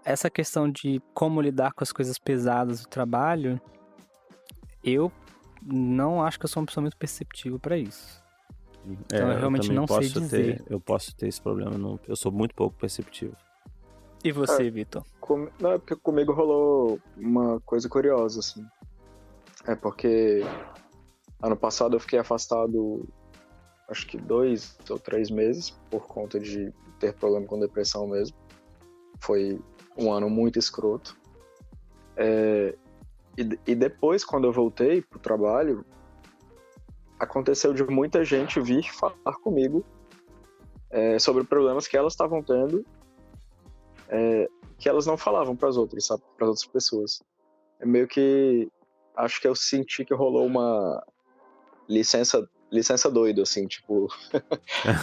essa questão de como lidar com as coisas pesadas do trabalho, eu não acho que eu sou uma pessoa muito perceptível pra isso. Então eu realmente não sei dizer. Eu posso ter esse problema, eu sou muito pouco perceptivo. E você, Vitor? Não, é porque comigo rolou uma coisa curiosa, assim. É porque ano passado eu fiquei afastado, acho que 2 ou 3 meses, por conta de ter problema com depressão mesmo. Foi um ano muito escroto. E depois, quando eu voltei pro trabalho, aconteceu de muita gente vir falar comigo sobre problemas que elas estavam tendo, que elas não falavam para as outras, sabe? Para as outras pessoas. É meio que, acho que eu senti que rolou uma licença doida, assim, tipo...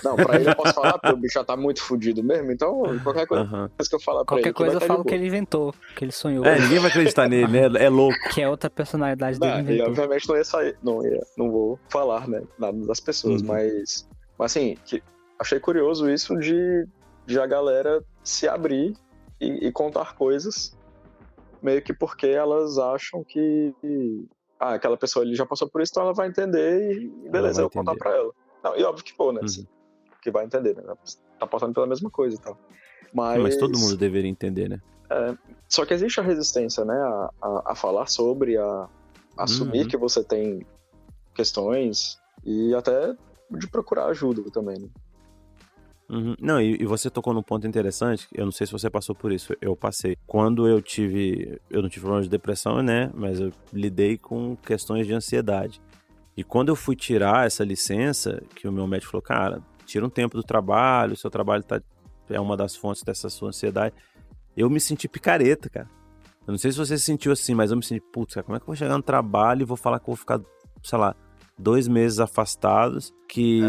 Não, pra ele eu posso falar, porque o bicho já tá muito fudido mesmo, então qualquer coisa que eu falar pra ele... Qualquer coisa eu falo que ele inventou, que ele sonhou. Ninguém vai acreditar nele, né? É louco. Que é outra personalidade dele inventou. E obviamente não ia sair, não vou falar, né, nada das pessoas, mas assim, achei curioso isso de a galera se abrir e contar coisas, meio que porque elas acham que aquela pessoa ali já passou por isso, então ela vai entender e beleza, eu vou contar pra ela. Não, e óbvio que, né, assim, que vai entender, né? Tá passando pela mesma coisa e tal. Mas todo mundo deveria entender, né? Só que existe a resistência, né, a falar sobre, a assumir que você tem questões e até de procurar ajuda também, né? Não, e você tocou num ponto interessante, eu não sei se você passou por isso, eu passei. Quando eu não tive problema de depressão, né, mas eu lidei com questões de ansiedade. E quando eu fui tirar essa licença, que o meu médico falou, cara, tira um tempo do trabalho, o seu trabalho é uma das fontes dessa sua ansiedade, eu me senti picareta, cara. Eu não sei se você se sentiu assim, mas eu me senti, putz, cara, como é que eu vou chegar no trabalho e vou falar que eu vou ficar, sei lá, 2 meses afastados, que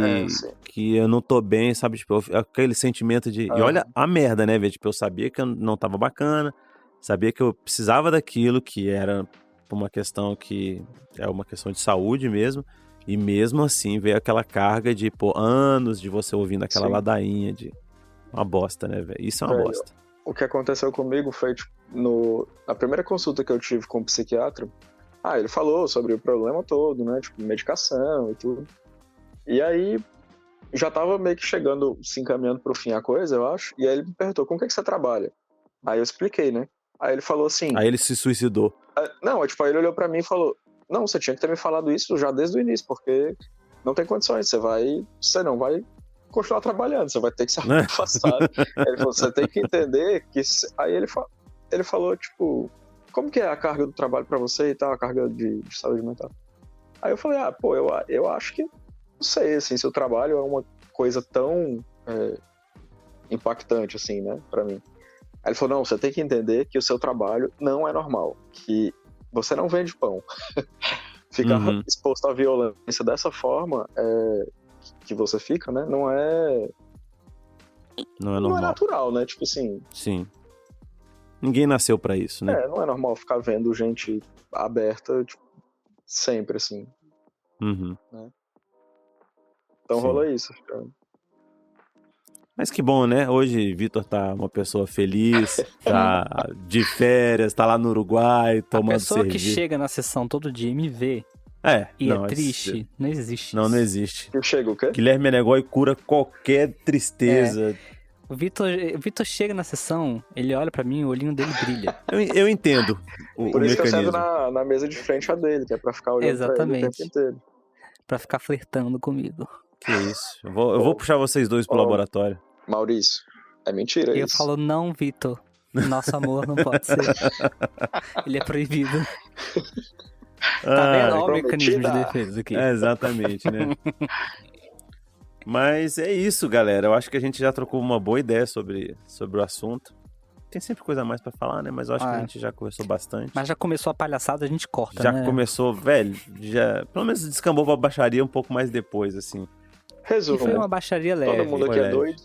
eu não tô bem, sabe? Tipo, aquele sentimento de... E olha a merda, né, velho? Tipo, eu sabia que eu não tava bacana, sabia que eu precisava daquilo, que era uma questão que... É uma questão de saúde mesmo. E mesmo assim, veio aquela carga de, anos de você ouvindo aquela ladainha de... Uma bosta, né, velho? Isso é uma bosta. O que aconteceu comigo foi, tipo, na primeira consulta que eu tive com o psiquiatra, ele falou sobre o problema todo, né? Tipo, medicação e tudo. E aí, já tava meio que se encaminhando pro fim a coisa, eu acho. E aí ele me perguntou, com o que você trabalha? Aí eu expliquei, né? Aí ele falou assim... Aí ele se suicidou. Não, tipo, aí ele olhou pra mim e falou, não, você tinha que ter me falado isso já desde o início, porque não tem condições, você não vai continuar trabalhando, você vai ter que se afastar. Ele falou, você tem que entender que... Aí ele falou, tipo... Como que é a carga do trabalho pra você e tal, a carga de saúde mental? Aí eu falei, eu acho que, não sei, assim, se o trabalho é uma coisa tão impactante, assim, né, pra mim. Aí ele falou, não, você tem que entender que o seu trabalho não é normal, que você não vende pão. Ficar exposto à violência dessa forma que você fica, né, não é normal. Não é natural, né, tipo assim... Sim. Ninguém nasceu pra isso, né? Não é normal ficar vendo gente aberta, tipo, sempre, assim. Né? Então rola isso. Cara. Mas que bom, né? Hoje Vitor tá uma pessoa feliz, tá de férias, tá lá no Uruguai, tomando cerveja. A pessoa que chega na sessão todo dia e me vê e é triste, não existe não, isso. Não existe. Que chega o quê? Guilherme Menegói cura qualquer tristeza. O Vitor chega na sessão, ele olha pra mim e o olhinho dele brilha. Eu entendo Por isso que eu sento na mesa de frente a dele, que é pra ficar olhando pra ele o tempo inteiro. Pra ficar flertando comigo. Que isso. Eu vou puxar vocês dois pro laboratório. Maurício, é mentira isso. Eu falo, não, Vitor, nosso amor não pode ser. Ele é proibido. Tá vendo? Olha o mecanismo de defesa aqui. Exatamente, né? Mas é isso, galera. Eu acho que a gente já trocou uma boa ideia sobre o assunto. Tem sempre coisa a mais pra falar, né? Mas eu acho que a gente já conversou bastante. Mas já começou a palhaçada, a gente corta, já né? Já começou, velho, pelo menos descambou pra baixaria um pouco mais depois, assim. Resumo. E foi uma baixaria leve. Todo mundo aqui é doido.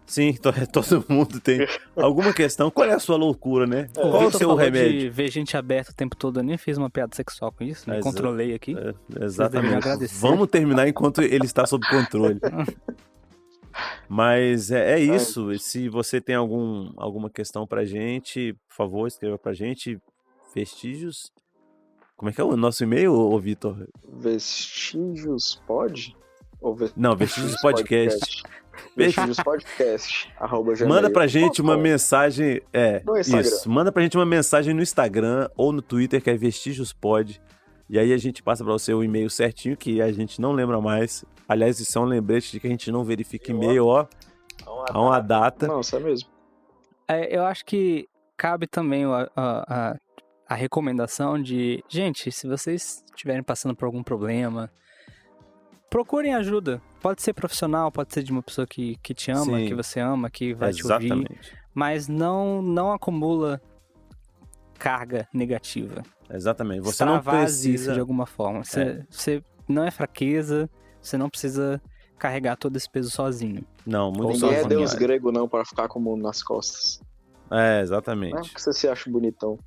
Sim, todo mundo tem alguma questão. Qual é a sua loucura, né? Qual é o seu remédio? De ver gente aberta o tempo todo, eu nem fiz uma piada sexual com isso, me controlei aqui. Exatamente. Vamos terminar enquanto ele está sob controle. Mas é isso. E se você tem alguma questão pra gente, por favor, escreva pra gente. Vestígios. Como é que é o nosso e-mail, ô Vitor? Vestígios pode? Não, Vestígios Podcast. Vestígios Podcast. Manda pra gente uma mensagem. No Instagram. Isso. Manda pra gente uma mensagem no Instagram ou no Twitter, que é Vestígios Pod. E aí a gente passa pra você o e-mail certinho, que a gente não lembra mais. Aliás, isso é um lembrete de que a gente não verifica e-mail, ó. Há uma data. Não, isso é mesmo. Eu acho que cabe também a recomendação de... Gente, se vocês estiverem passando por algum problema, procurem ajuda. Pode ser profissional, pode ser de uma pessoa que te ama, que você ama, que vai te ouvir. Mas não acumula carga negativa. Exatamente. Você não precisa... isso de alguma forma. Você não é fraqueza, você não precisa carregar todo esse peso sozinho. Não, muito Ninguém sozinho. É Deus grego, não, para ficar com o mundo nas costas. Exatamente. Não é porque você se acha bonitão.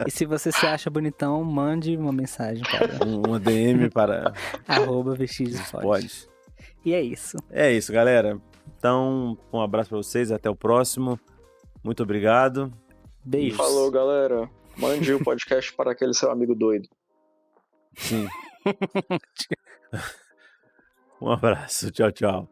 E se você se acha bonitão, mande uma mensagem para... uma DM para... @vestígiospod. E é isso. É isso, galera. Então, um abraço para vocês. Até o próximo. Muito obrigado. Beijos. Falou, galera. Mande o podcast para aquele seu amigo doido. Sim. Um abraço. Tchau, tchau.